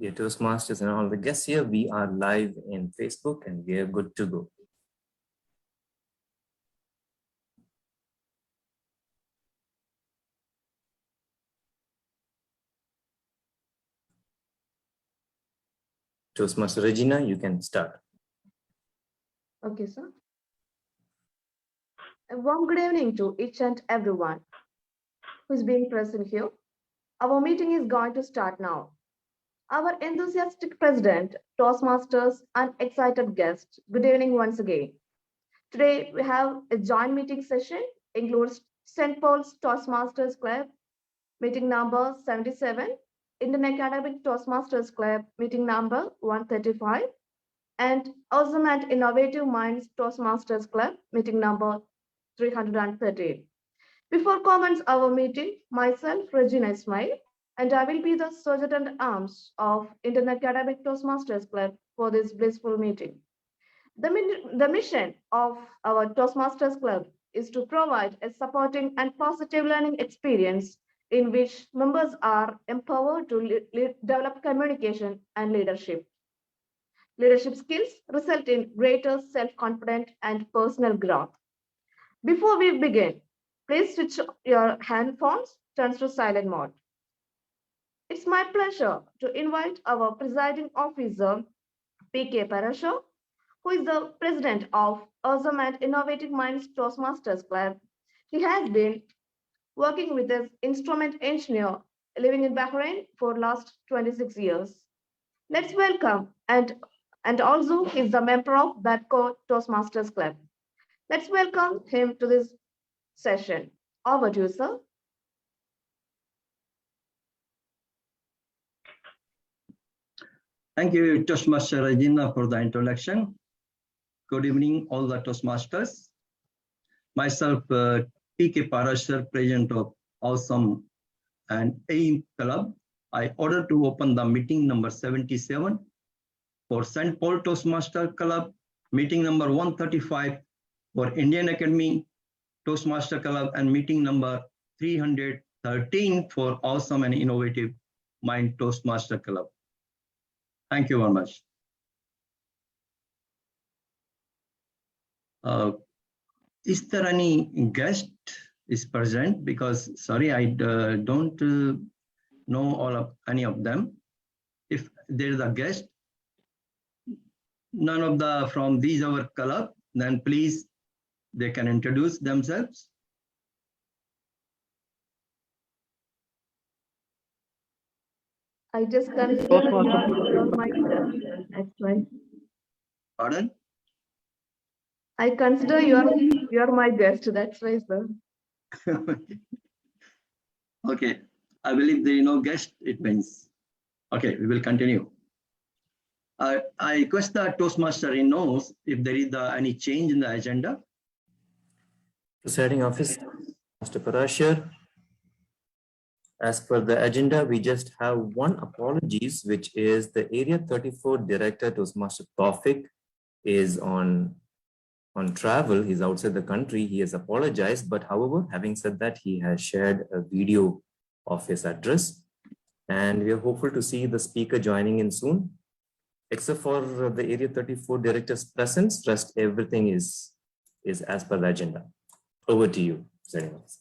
Dear Toastmasters and all the guests here, we are live in Facebook and we are good to go. Toastmaster Regina, you can start. Okay, sir. A warm good evening to each and everyone who is being present here. Our meeting is going to start now. Our enthusiastic president, Toastmasters, and excited guests, good evening once again. Today, we have a joint meeting session, includes St. Paul's Toastmasters Club, meeting number 77, Indian Academic Toastmasters Club, meeting number 135, and Awesome and Innovative Minds Toastmasters Club, meeting number 313. Before comments our meeting, myself, Regina Ismail, and I will be the sergeant at arms of Indian Academic Toastmasters Club for this blissful meeting. The mission of our Toastmasters Club is to provide a supporting and positive learning experience in which members are empowered to develop communication and leadership. Leadership skills result in greater self-confidence and personal growth. Before we begin, please switch your handphones, turns to silent mode. It's my pleasure to invite our presiding officer, P.K. Parasho, who is the president of Awesome and Innovative Minds Toastmasters Club. He has been working with as instrument engineer living in Bahrain for last 26 years. Let's welcome and also he's a member of BATCO Toastmasters Club. Let's welcome him to this session. Over to you, sir. Thank you, Toastmaster Regina, for the introduction. Good evening, all the Toastmasters. Myself, P.K. Parashar, President of Awesome and AIM Club. I order to open the meeting number 77 for St. Paul Toastmaster Club, meeting number 135 for Indian Academy Toastmaster Club, and meeting number 313 for Awesome and Innovative Mind Toastmaster Club. Thank you very much. Is there any guest is present? Because sorry, I don't know any of them. If there is a guest, none of the from these our club, then please they can introduce themselves. I just consider you're my guest. That's right. Pardon? I consider you're my guest. That's right, sir. Okay, I believe there is no guest. It means okay. We will continue. I request the Toastmaster knows if there is any change in the agenda. Presiding officer, Mr. Parashar. As per the agenda, we just have one apologies, which is the Area 34 Director, Toastmaster Tawfiq, is on travel. He's outside the country. He has apologized, but however, having said that, he has shared a video of his address, and we are hopeful to see the speaker joining in soon. Except for the Area 34 Director's presence, rest everything is as per the agenda. Over to you, Presiding officer.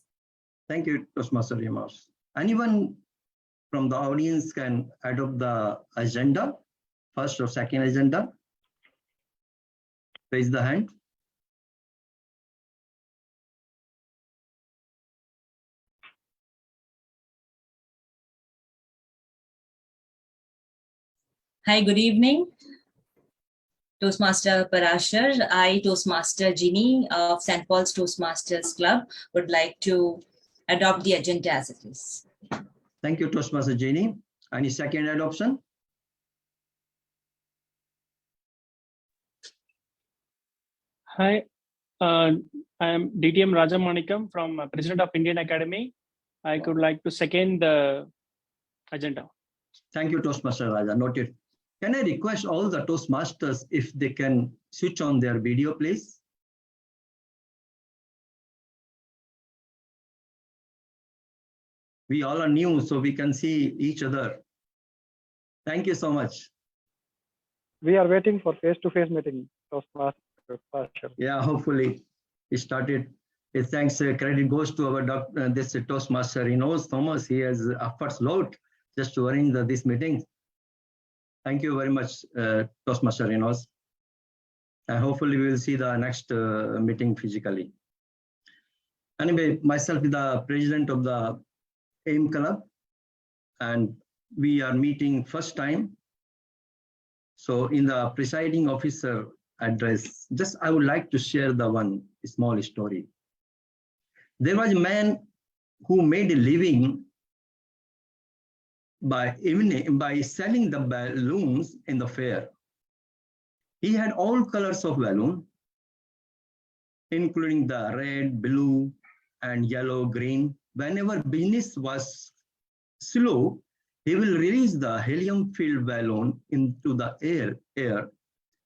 Thank you, Toastmaster Remarks. Anyone from the audience can adopt the agenda, first or second agenda. Raise the hand. Hi, good evening. Toastmaster Parashar, I, Toastmaster Ginny of St. Paul's Toastmasters Club, would like to adopt the agenda as it is. Thank you, Toastmaster Ginny. Any second adoption? Hi, I am DTM Rajamanikam from President of Indian Academy. I could like to second the agenda. Thank you, Toastmaster Raja. Noted. Can I request all the Toastmasters if they can switch on their video, please? We all are new, so we can see each other. Thank you so much. We are waiting for face-to-face meeting. Toastmaster. Yeah, hopefully it started. Thanks, credit goes to our doctor, this Toastmaster. He knows Thomas. He has efforts lot just to arrange this meeting. Thank you very much, Toastmaster Renos. And hopefully we will see the next meeting physically. Anyway, myself is the president of the AIM Club, and we are meeting first time. So in the presiding officer address, just I would like to share the one small story. There was a man who made a living by selling the balloons in the fair. He had all colors of balloon, including the red, blue, and yellow, green. Whenever business was slow, he will release the helium-filled balloon into the air.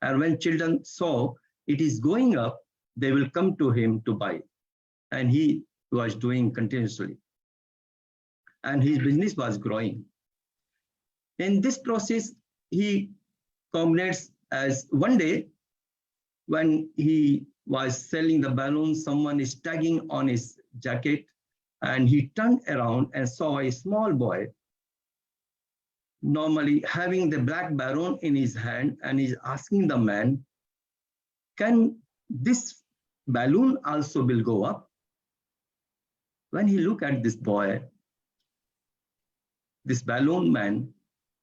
And when children saw it is going up, they will come to him to buy. And he was doing continuously. And his business was growing. In this process, he culminates as one day when he was selling the balloon, someone is tagging on his jacket, and he turned around and saw a small boy normally having the black balloon in his hand, and he's asking the man, can this balloon also will go up? When he looked at this boy, this balloon man,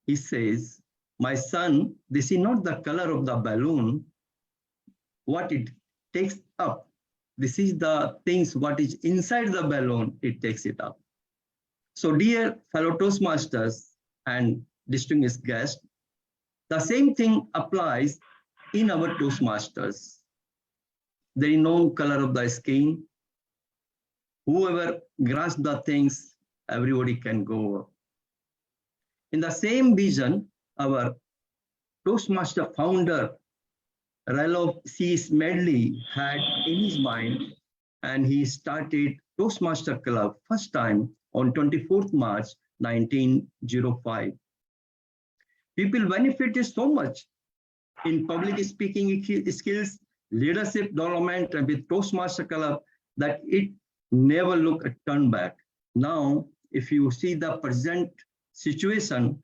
he says, my son, this is not the color of the balloon, what it takes up. This is the things what is inside the balloon, it takes it up. So dear fellow Toastmasters and distinguished guests, the same thing applies in our Toastmasters. There is no color of the skin. Whoever grasps the things, everybody can go. In the same vision, our Toastmaster founder, Ralph C. Smedley, had in his mind, and he started Toastmaster Club first time on 24th March 1905. People benefited so much in public speaking skills, leadership development, and with Toastmaster Club that it never looked a turn back. Now, if you see the present situation,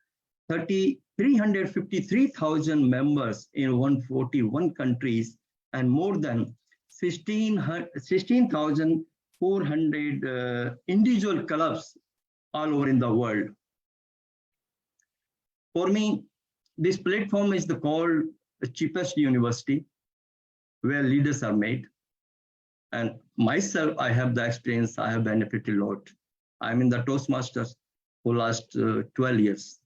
353,000 members in 141 countries and more than 16,400 individual clubs all over in the world. For me, this platform is called the cheapest university where leaders are made. And myself, I have the experience, I have benefited a lot. I'm in the Toastmasters for last 12 years.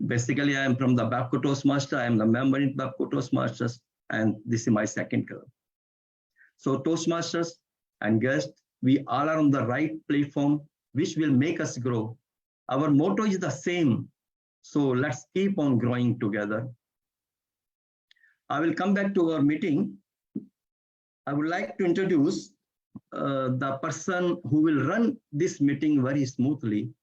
Basically, I am from the Babco Toastmaster. I am the member in Babco Toastmasters, and this is my second club. So Toastmasters and guests, we all are on the right platform, which will make us grow. Our motto is the same. So let's keep on growing together. I will come back to our meeting. I would like to introduce the person who will run this meeting very smoothly.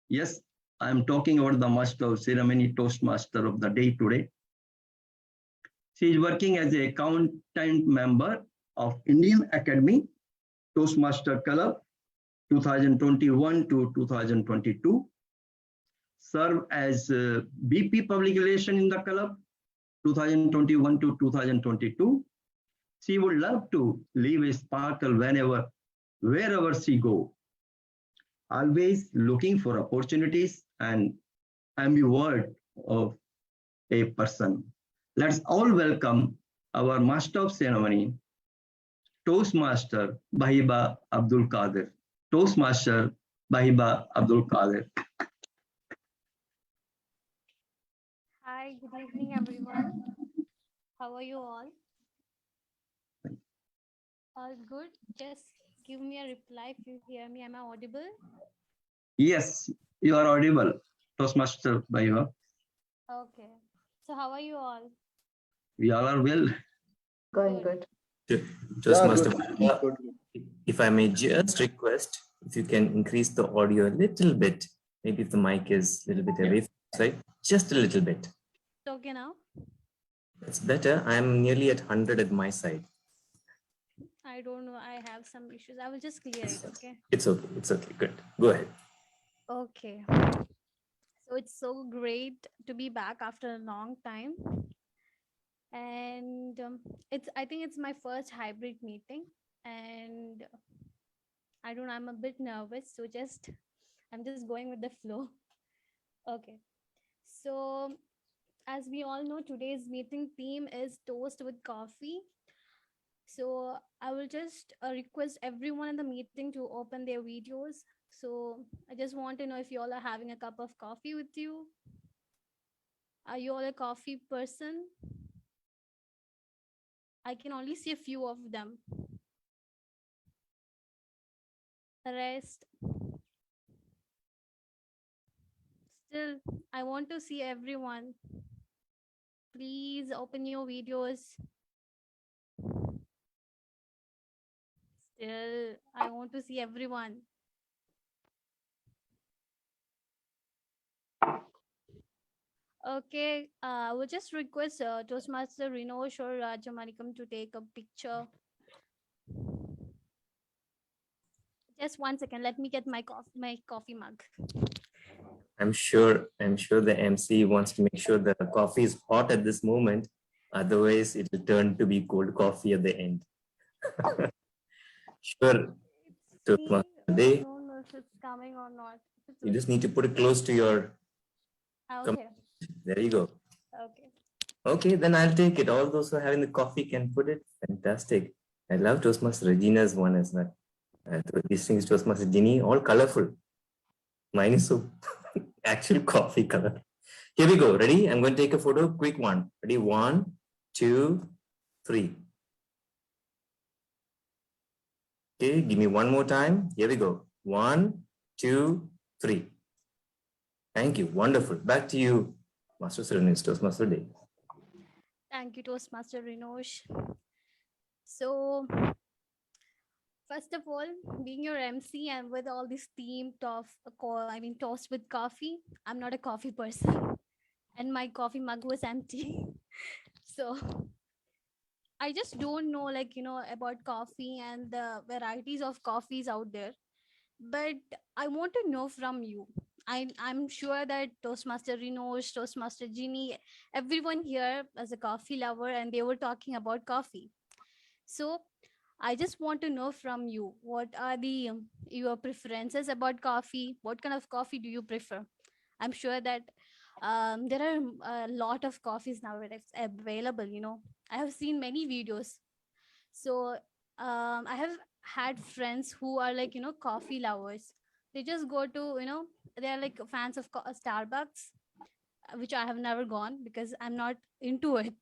Yes, I am talking about the Master of Ceremony Toastmaster of the day today. She is working as a accountant member of Indian Academy Toastmaster Club 2021 to 2022. Served as BP Public Relation in the club 2021 to 2022. She would love to leave a sparkle wherever she go. Always looking for opportunities and ambivert of a person. Let's all welcome our Master of Ceremony, Toastmaster Bahiba Abdul Qadir. Toastmaster Bahiba Abdul Qadir. Hi, good evening, everyone. How are you all? All good? Just give me a reply if you hear me. Am I audible? Yes, you are audible, Toastmaster Bahiba. Okay. So how are you all? We all are well. Going good. Toastmaster, if I may just request, if you can increase the audio a little bit, maybe if the mic is a little bit away from Side, just a little bit. Okay now? It's better. I'm nearly at 100 at my side. I don't know. I have some issues. I will just clear it, okay? It's okay. It's okay. Good. Go ahead. Okay. So it's so great to be back after a long time. And I think it's my first hybrid meeting. And I don't know, I'm a bit nervous. So I'm just going with the flow. Okay. So as we all know, today's meeting theme is toast with coffee. So I will just request everyone in the meeting to open their videos. So I just want to know if you all are having a cup of coffee with you. Are you all a coffee person? I can only see a few of them. The rest, still, I want to see everyone. Please open your videos. Still, I want to see everyone. Okay, I will just request Toastmaster Rinosh or Rajamanikam to take a picture. Just 1 second, let me get my coffee mug. I'm sure the MC wants to make sure the coffee is hot at this moment. Otherwise, it will turn to be cold coffee at the end. Sure. It's me. Toastmaster I Day. don't know if it's coming or not. You just need to put it close to your. Okay. There you go. Okay. Okay, then I'll take it. All those who are having the coffee can put it. Fantastic. I love Toastmaster Regina's one as well. These things, Toastmaster Ginny, all colorful. Mine is so actual coffee color. Here we go. Ready? I'm going to take a photo. Quick one. Ready? 1, 2, 3. Okay, give me one more time. Here we go. 1, 2, 3. Thank you. Wonderful. Back to you, Master Serenus, Toastmaster Day. Thank you, Toastmaster Rinosh. So, first of all, being your MC and with all this theme toast with coffee, I'm not a coffee person, and my coffee mug was empty. So I just don't know, about coffee and the varieties of coffees out there. But I want to know from you. I'm sure that Toastmaster Rinosh, Toastmaster Ginny, everyone here as a coffee lover, and they were talking about coffee. So I just want to know from you, what are your preferences about coffee? What kind of coffee do you prefer? I'm sure that there are a lot of coffees nowadays available. I have seen many videos. So I have had friends who are coffee lovers. They just go to they are like fans of Starbucks, which I have never gone because I'm not into it.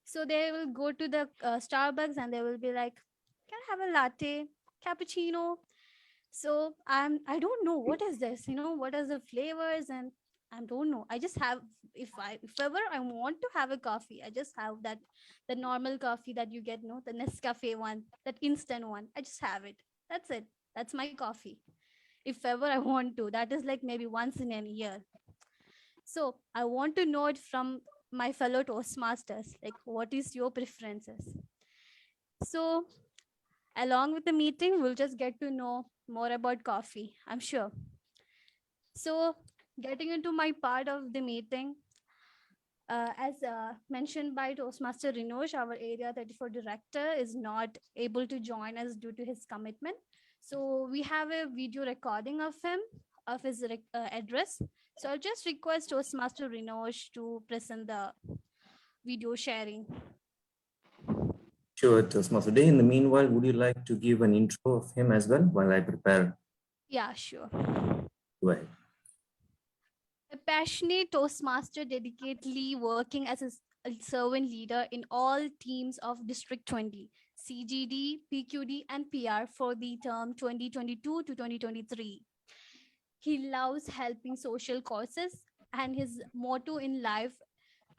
So they will go to the Starbucks and they will be like, "Can I have a latte, cappuccino?" So I don't know what is this. What are the flavors, and I don't know. I just have, if ever I want to have a coffee, I just have the normal coffee that you get, the Nescafe one, that instant one. I just have it. That's it. That's my coffee. If ever I want to, that is like maybe once in a year. So I want to know it from my fellow Toastmasters, like what is your preferences? So along with the meeting, we'll just get to know more about coffee, I'm sure. So getting into my part of the meeting, as mentioned by Toastmaster Rinosh, our Area 34 director is not able to join us due to his commitment. So we have a video recording of him, of his address. So I'll just request Toastmaster Rinosh to present the video sharing. Sure, Toastmaster Day. In the meanwhile, would you like to give an intro of him as well while I prepare? Yeah, sure. Go ahead. A passionate Toastmaster dedicatedly working as a servant leader in all teams of District 20, CGD, PQD, and PR for the term 2022 to 2023. He loves helping social causes, and his motto in life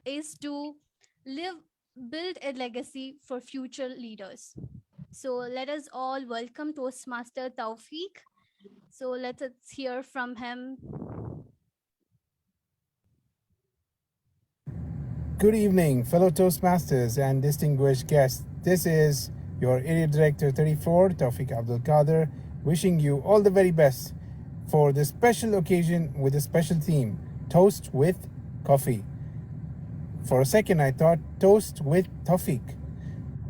is to build a legacy for future leaders. So let us all welcome Toastmaster Taufik. So let us hear from him. Good evening, fellow Toastmasters and distinguished guests. This is your Area Director 34, Tawfiq Abdul Qadir, wishing you all the very best for this special occasion with a special theme, Toast with Coffee. For a second, I thought Toast with Tawfiq,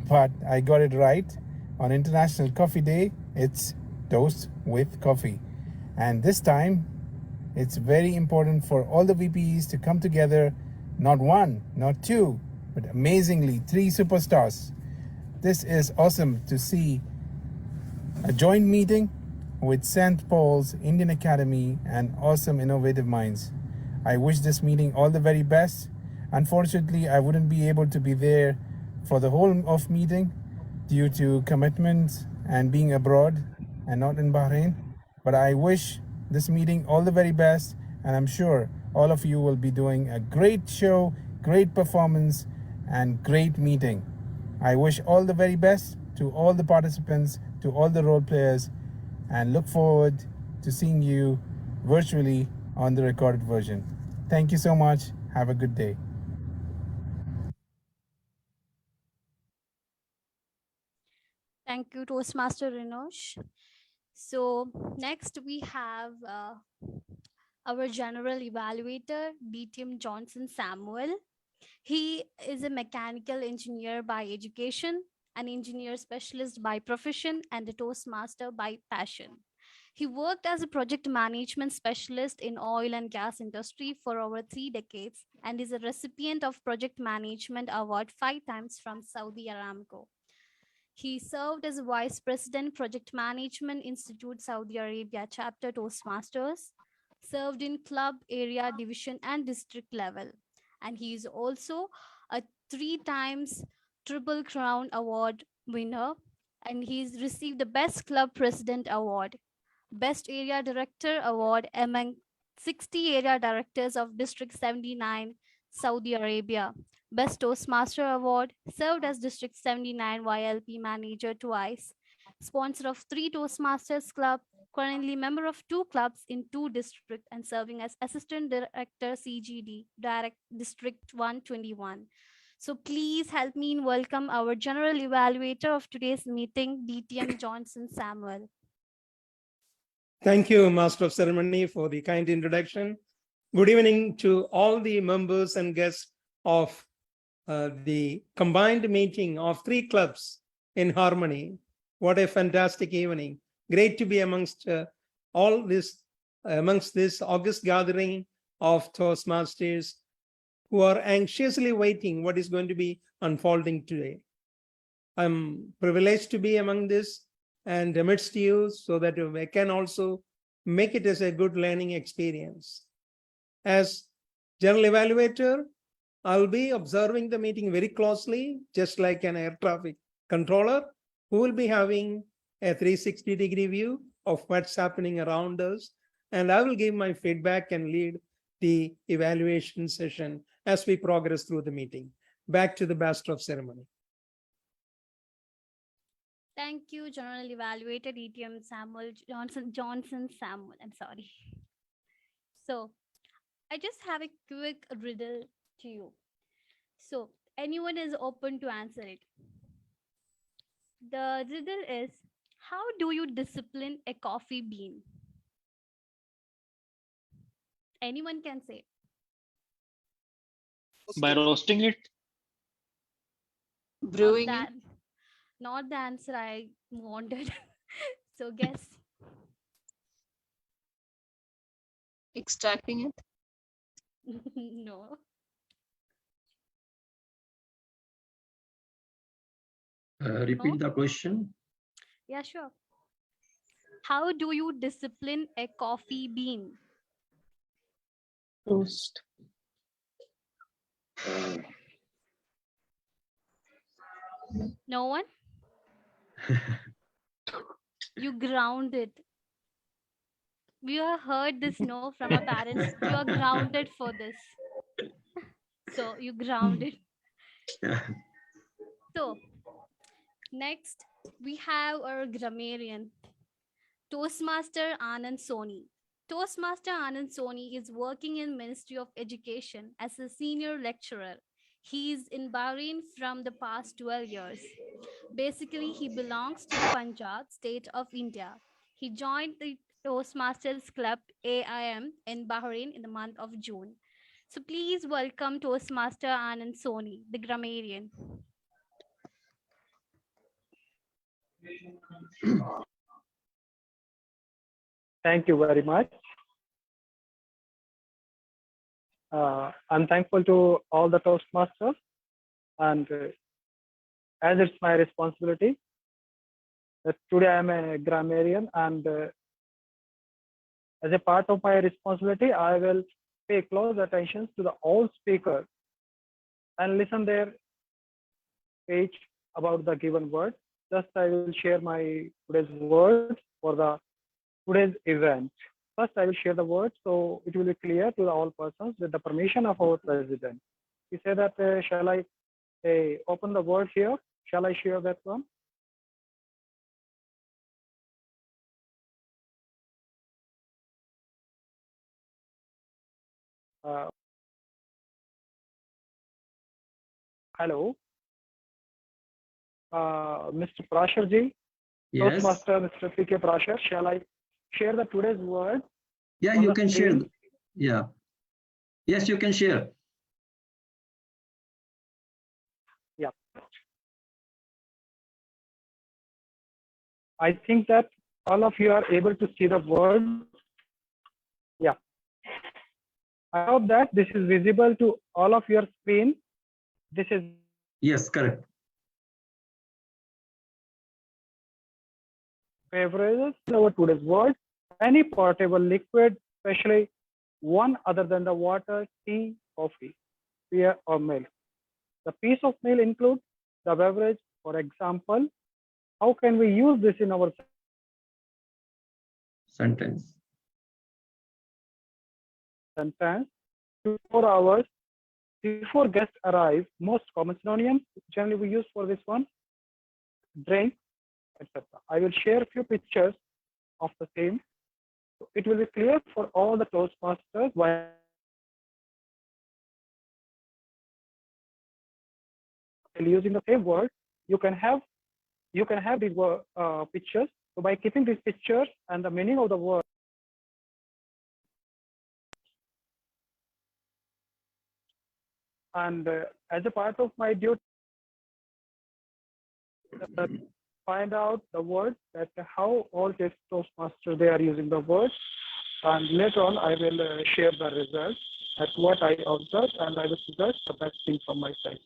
but I got it right. On International Coffee Day, it's Toast with Coffee. And this time, it's very important for all the VPEs to come together, not one, not two, but amazingly 3 superstars. This is awesome to see a joint meeting with St. Paul's Indian Academy and awesome innovative minds. I wish this meeting all the very best. Unfortunately, I wouldn't be able to be there for the whole of meeting due to commitments and being abroad and not in Bahrain. But I wish this meeting all the very best, and I'm sure all of you will be doing a great show, great performance, and great meeting. I wish all the very best to all the participants, to all the role players, and look forward to seeing you virtually on the recorded version. Thank you so much. Have a good day. Thank you, Toastmaster Rinosh. So next we have our general evaluator, DTM Johnson Samuel. He is a mechanical engineer by education, an engineer specialist by profession, and a Toastmaster by passion. He worked as a project management specialist in oil and gas industry for over 3 decades and is a recipient of Project Management Award 5 times from Saudi Aramco. He served as Vice President, Project Management Institute, Saudi Arabia Chapter Toastmasters, served in club, area, division, and district level. And he is also a 3 times Triple Crown Award winner, and he's received the Best Club President Award, Best Area Director Award among 60 area directors of District 79, Saudi Arabia. Best Toastmaster Award, served as District 79 YLP Manager twice, sponsor of 3 Toastmasters Club, currently member of 2 clubs in 2 districts, and serving as Assistant Director CGD, Direct District 121. So please help me in welcome our General Evaluator of today's meeting, DTM Johnson Samuel. Thank you, Master of Ceremony, for the kind introduction. Good evening to all the members and guests of the combined meeting of 3 clubs in harmony. What a fantastic evening. Great to be amongst this August gathering of Toastmasters who are anxiously waiting what is going to be unfolding today. I'm privileged to be among this and amidst you so that I can also make it as a good learning experience. As General Evaluator, I'll be observing the meeting very closely, just like an air traffic controller who will be having a 360-degree view of what's happening around us. And I will give my feedback and lead the evaluation session as we progress through the meeting. Back to the Master of Ceremony. Thank you, General Evaluator DTM Samuel Johnson Samuel. I'm sorry. So I just have a quick riddle to you. So anyone is open to answer it. The riddle is, how do you discipline a coffee bean? Anyone can say. By roasting it. Brewing it. Not the answer I wanted. So guess. Extracting it. No. Repeat the question. Yeah, sure. How do you discipline a coffee bean? Toast. No one? You ground it. We have heard this no from our parents. You are grounded for this. So you grounded. So next we have our grammarian, Toastmaster Anand Soni. Toastmaster Anand Soni is working in Ministry of Education as a senior lecturer. He's in Bahrain from the past 12 years. Basically, he belongs to the Punjab state of India. He joined the Toastmasters Club AIM in Bahrain in the month of June. So please welcome Toastmaster Anand Soni, the grammarian. Thank you very much. I'm thankful to all the Toastmasters, and as it's my responsibility, that today I'm a grammarian, and as a part of my responsibility, I will pay close attention to the all speakers and listen their page about the given word. Just I will share my today's words for the today's event. First, I will share the words so it will be clear to all persons with the permission of our president. He said that, shall I open the word here? Shall I share that one? Hello, Mr. Prasharji, Yes. Toastmaster Mr. P.K. Prashar, shall I share the today's word? Yeah, on you the can share. screen? Yeah. Yes, you can share. Yeah. I think that all of you are able to see the word. Yeah. I hope that this is visible to all of your screen. This is Yes, correct. beverages. Our today's word. Any portable liquid, especially one other than the water, tea, coffee, beer, or milk. The piece of meal includes the beverage. For example, how can we use this in our Sentence. sentence? 4 hours before guests arrive, most common synonyms generally we use for this one: drink, etc. I will share a few pictures of the same. So it will be clear for all the Toastmasters while using the same word. You can have these pictures. So by keeping these pictures and the meaning of the word, and as a part of my duty, find out the words that how all Toastmasters they are using the words, and later on I will share the results at what I observed, and I will suggest the best thing from my side.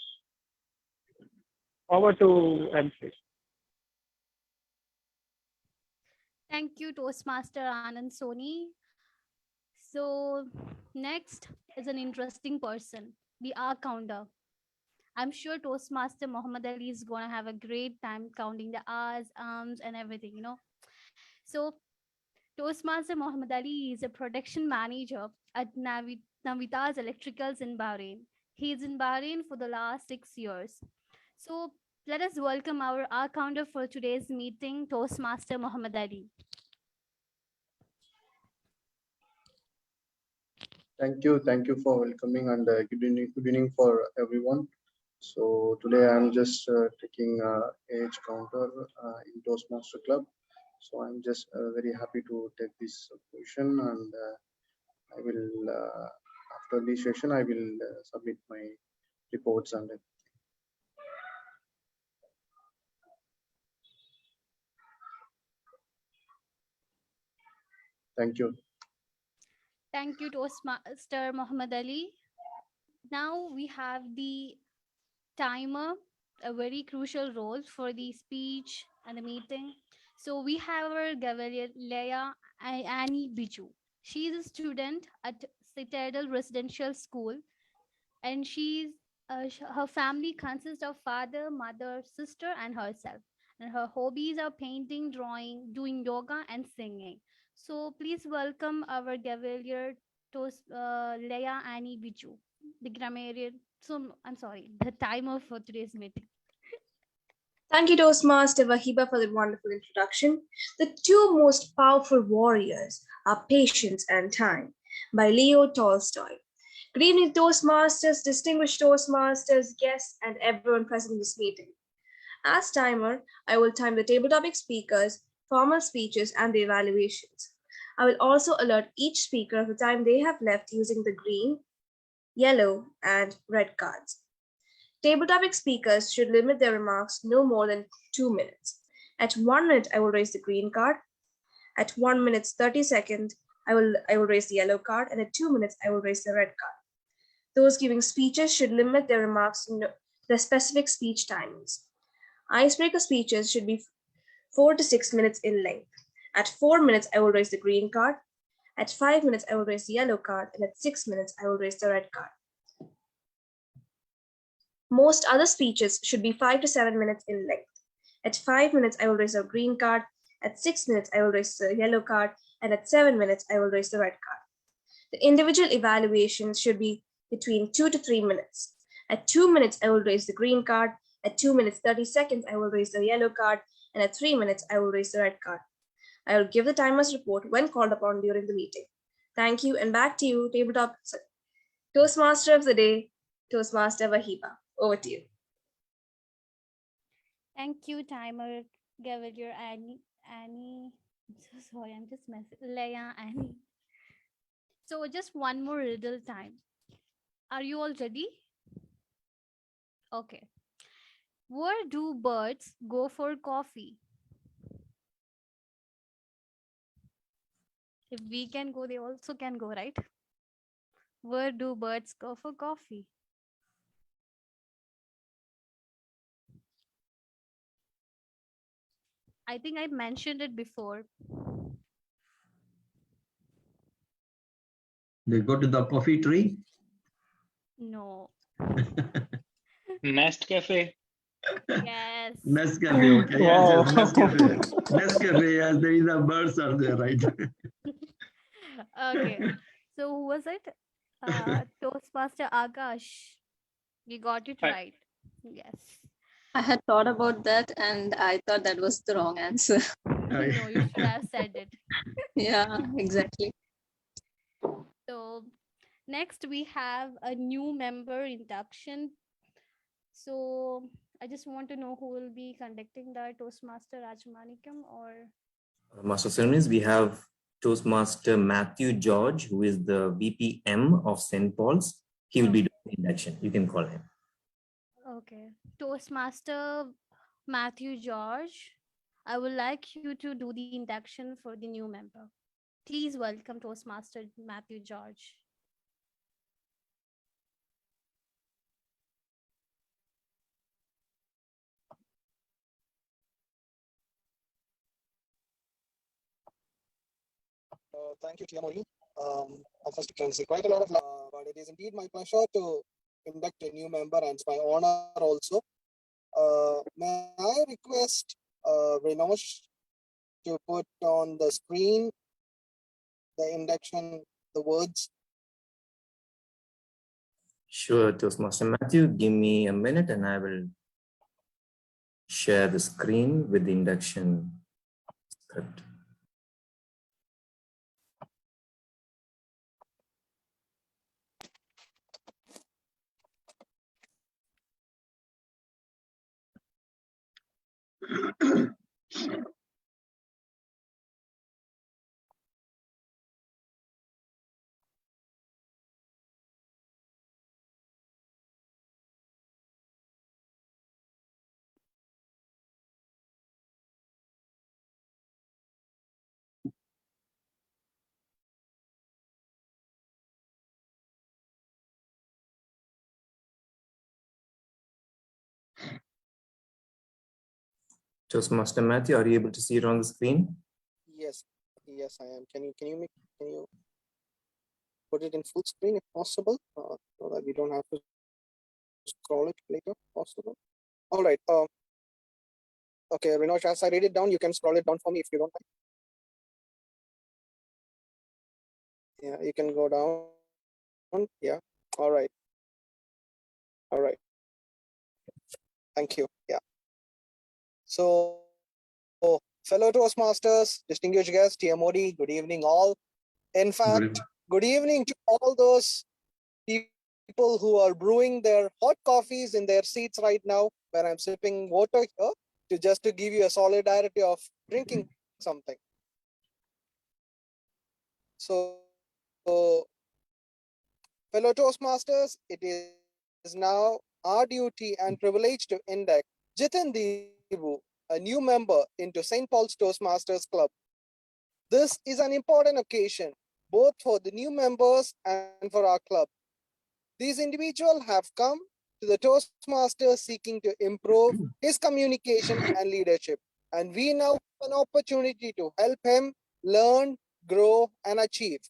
Over to MC. Thank you, Toastmaster Anand Soni. So next is an interesting person, the hour counter. I'm sure Toastmaster Muhammad Ali is going to have a great time counting the hours, arms, and everything, you know. So Toastmaster Muhammad Ali is a production manager at Navitas Electricals in Bahrain. He is in Bahrain for the last 6 years. So let us welcome our hour counter for today's meeting, Toastmaster Muhammad Ali. Thank you for welcoming, and good evening for everyone. So today I'm just taking age counter in Toastmaster Club. So I'm just very happy to take this position, and I will after this session I will submit my reports and thank you. Thank you, Toastmaster Muhammad Ali. Now we have the timer, a very crucial role for the speech and the meeting. So we have our Leia Annie Biju. She is a student at Citadel Residential School, and her family consists of father, mother, sister, and herself. And her hobbies are painting, drawing, doing yoga, and singing. So please welcome our Gavalier Leia Annie Biju, the grammarian. So I'm sorry, the timer for today's meeting. Thank you, Toastmaster Wahiba, for the wonderful introduction. The two most powerful warriors are patience and time by Leo Tolstoy. Good evening, Toastmasters, distinguished Toastmasters, guests, and everyone present in this meeting. As timer, I will time the table topic speakers, formal speeches, and the evaluations. I will also alert each speaker of the time they have left using the green, yellow, and red cards. Table topic speakers should limit their remarks no more than 2 minutes. At 1 minute, I will raise the green card. At 1 minute 30 seconds, I will raise the yellow card, and at 2 minutes, I will raise the red card. Those giving speeches should limit their remarks to the specific speech timings. Icebreaker speeches should be 4 to 6 minutes in length. At 4 minutes, I will raise the green card. At 5 minutes, I will raise the yellow card, and at 6 minutes, I will raise the red card. Most other speeches should be 5 to 7 minutes in length. At 5 minutes, I will raise the green card. At 6 minutes, I will raise the yellow card, and at 7 minutes, I will raise the red card. The individual evaluations should be between 2 to 3 minutes. At 2 minutes, I will raise the green card. At 2 minutes 30 seconds, I will raise the yellow card, and at 3 minutes, I will raise the red card. I will give the timer's report when called upon during the meeting. Thank you, and back to you, tabletop Toastmaster of the day, Toastmaster Wahiba. Over to you. Thank you, timer. Gavalier Annie. I'm so sorry, I'm just messing. Leia Annie. So just one more riddle time. Are you all ready? Okay. Where do birds go for coffee? If we can go, they also can go, right? Where do birds go for coffee? I think I mentioned it before. They go to the coffee tree. No. Nest Cafe. Yes. Nescafe, okay, Wow. yes, Nescafe. Nescafe, yes, there is a birds are there, right? Okay. So who was it? Toastmaster Akash. You got it Hi. right. Yes. I had thought about that and I thought that was the wrong answer. No, you should have said it. Yeah, exactly. So next we have a new member induction. So I just want to know who will be conducting the Toastmaster Rajmanikam or Master Ceremonies, we have Toastmaster Matthew George, who is the VPM of St. Paul's. He will be doing the induction. You can call him. okay. Toastmaster Matthew George. I would like you to do the induction for the new member. Please welcome Toastmaster Matthew George. Thank you, Tiamoli. First, you can say quite a lot of but it is indeed my pleasure to induct a new member, and it's my honor also. May I request Renosh to put on the screen the induction, the words? Sure, Toastmaster Matthew, give me a minute and I will share the screen with the induction script. Toastmaster Matthew, are you able to see it on the screen? Yes, yes, I am. Can you put it in full screen if possible, so that we don't have to scroll it later? Possible. All right. Okay, Renosh, as I read it down, you can scroll it down for me if you don't mind. Yeah, you can go down. Yeah. All right. All right. Thank you. Yeah. So, fellow Toastmasters, distinguished guests, TMOD, good evening all. In fact, good evening to all those people who are brewing their hot coffees in their seats right now, where I'm sipping water here, just to give you a solidarity of drinking something. So, fellow Toastmasters, it is now our duty and privilege to induct Jitin Deebu, a new member, into St. Paul's Toastmasters Club. This is an important occasion, both for the new members and for our club. These individuals have come to the Toastmasters seeking to improve his communication and leadership. And we now have an opportunity to help him learn, grow, and achieve.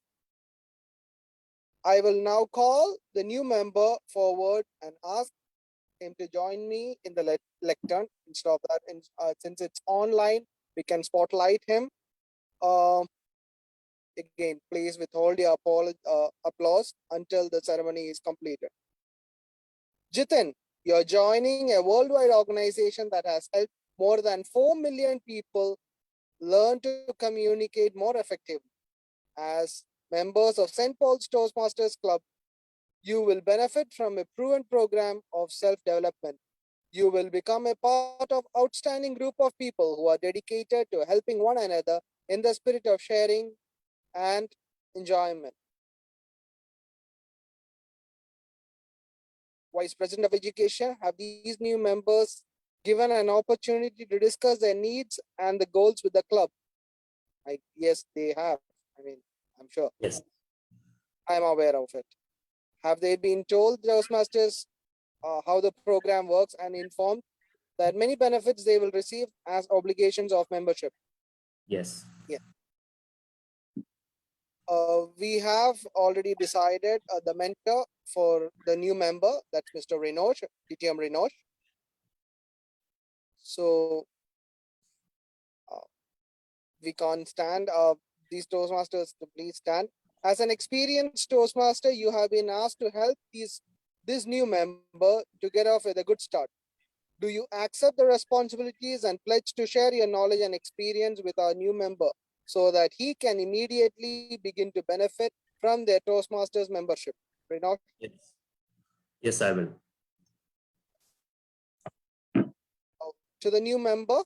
I will now call the new member forward and ask him to join me in the lectern. Instead of that, since it's online, we can spotlight him. Again, please withhold your applause until the ceremony is completed. Jitin, you're joining a worldwide organization that has helped more than 4 million people learn to communicate more effectively. As members of St. Paul's Toastmasters Club, you will benefit from a proven program of self-development. You will become a part of outstanding group of people who are dedicated to helping one another in the spirit of sharing and enjoyment. Vice President of Education, have these new members given an opportunity to discuss their needs and the goals with the club? Yes, they have. I mean, I'm sure. Yes. I'm aware of it. Have they been told, Toastmasters, how the program works and informed that many benefits they will receive as obligations of membership? Yes. Yeah. We have already decided the mentor for the new member, that's Mr. Renosh, DTM Renosh. So we can't stand. These Toastmasters to please stand. As an experienced Toastmaster, you have been asked to help this new member to get off with a good start. Do you accept the responsibilities and pledge to share your knowledge and experience with our new member so that he can immediately begin to benefit from their Toastmasters membership? Renosh? Yes. Yes, I will. To the new member,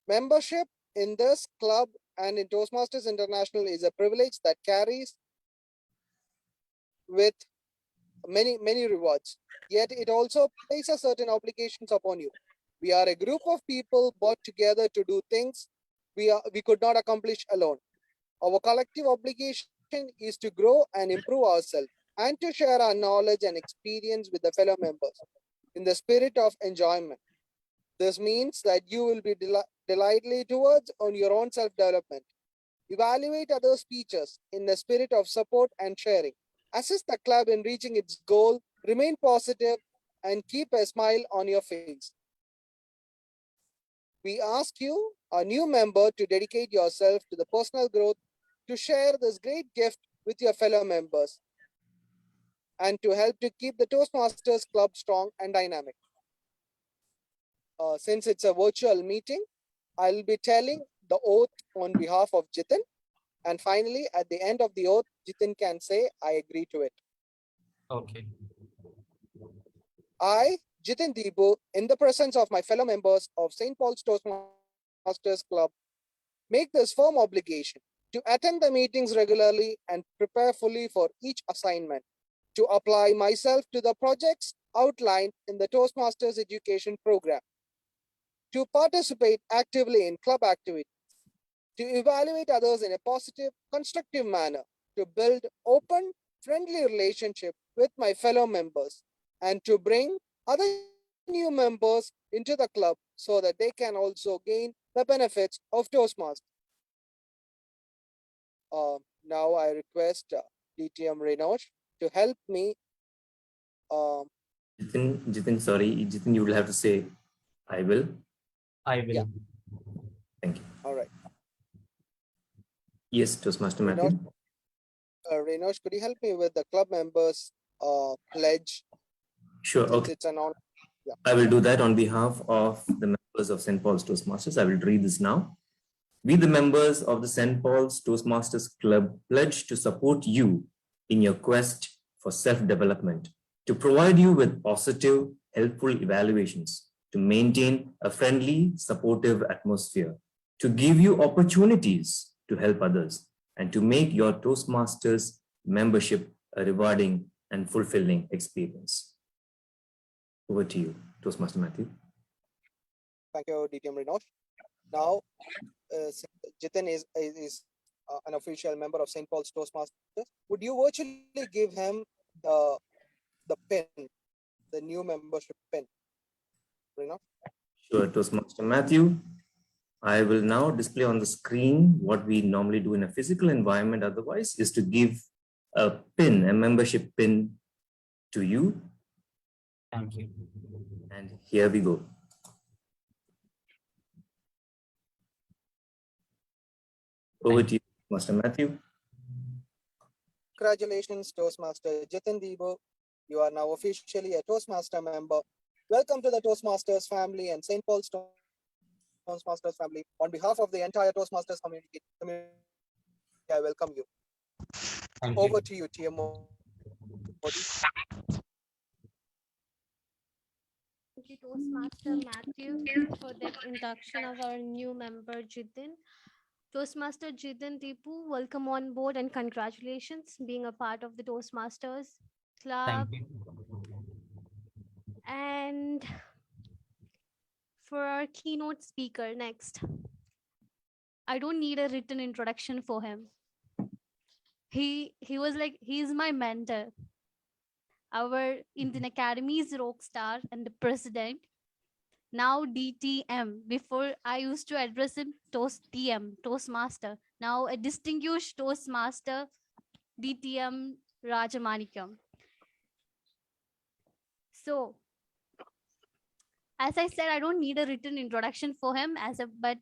membership in this club and in Toastmasters International is a privilege that carries with many rewards. Yet it also places certain obligations upon you. We are a group of people brought together to do things we could not accomplish alone. Our collective obligation is to grow and improve ourselves and to share our knowledge and experience with the fellow members in the spirit of enjoyment. This means that you will be delightfully towards on your own self-development. Evaluate other speeches in the spirit of support and sharing. Assist the club in reaching its goal, remain positive, and keep a smile on your face. We ask you, a new member, to dedicate yourself to the personal growth, to share this great gift with your fellow members, and to help to keep the Toastmasters Club strong and dynamic. Since it's a virtual meeting, I'll be telling the oath on behalf of Jitin. And finally, at the end of the oath, Jitin can say, I agree to it. Okay. I, Jitin Deebu, in the presence of my fellow members of St. Paul's Toastmasters Club, make this firm obligation to attend the meetings regularly and prepare fully for each assignment, to apply myself to the projects outlined in the Toastmasters education program, to participate actively in club activities, to evaluate others in a positive, constructive manner, to build open, friendly relationship with my fellow members, and to bring other new members into the club so that they can also gain the benefits of Toastmasters. Now I request DTM Renosh to help me. Jitin, sorry, Jitin, you will have to say, I will. I will. Yeah. Thank you. All right. Yes, Toastmaster Matthew. Renosh, could you help me with the club members pledge? Sure. Okay. It's an honor. Yeah. I will do that on behalf of the members of St. Paul's Toastmasters. I will read this now. We, the members of the St. Paul's Toastmasters Club, pledge to support you in your quest for self-development, to provide you with positive, helpful evaluations, to maintain a friendly, supportive atmosphere, to give you opportunities to help others, and to make your Toastmasters membership a rewarding and fulfilling experience. Over to you, Toastmaster Matthew. Thank you, DTM Rinosh. Now, Jitin is an official member of St. Paul's Toastmasters. Would you virtually give him the pin, the new membership pin? Rinosh? Sure, Toastmaster Matthew. I will now display on the screen what we normally do in a physical environment otherwise, is to give a pin, a membership pin to you. Thank you. And here we go. Over to you, Master Matthew. Congratulations, Toastmaster Jitin Debo. You are now officially a Toastmaster member. Welcome to the Toastmasters family and St. Paul's Toastmasters family. On behalf of the entire Toastmasters community, I welcome you. Over to you, TM Modi. Thank you, Toastmaster Matthew, for that induction of our new member, Jitin. Toastmaster Jitin Deepu, welcome on board and congratulations being a part of the Toastmasters Club. Thank you. And for our keynote speaker next, I don't need a written introduction for him. He was like, he's my mentor, our Indian Academy's rock star and the president. Now DTM. Before I used to address him TM, Toastmaster. Now a distinguished Toastmaster, DTM Rajamanikam. So, as I said, I don't need a written introduction for him, but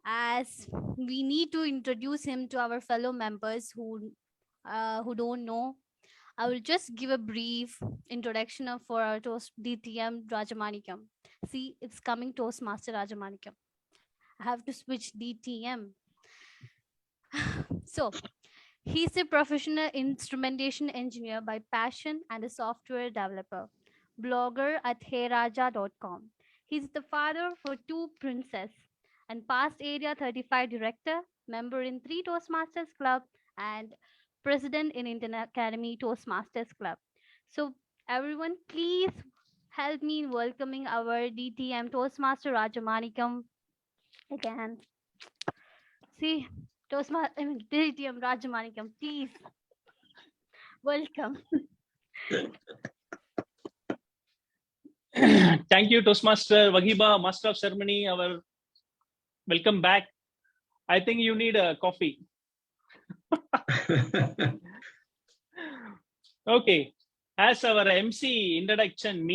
as we need to introduce him to our fellow members who don't know, I will just give a brief introduction for our DTM Rajamanikam. See, it's coming Toastmaster Rajamanikam. I have to switch DTM. So, he's a professional instrumentation engineer by passion and a software developer, blogger at heyraja.com. He's the father for 2 princes and past Area 35 director, member in 3 Toastmasters Club, and president in Indian Academy Toastmasters Club. So everyone, please help me in welcoming our DTM Toastmaster Rajamanikam again. See, DTM Rajamanikam, please welcome. Thank you, Toastmaster Vagiba, Master of Ceremony. Our welcome back. I think you need a coffee. Okay, as our MC introduction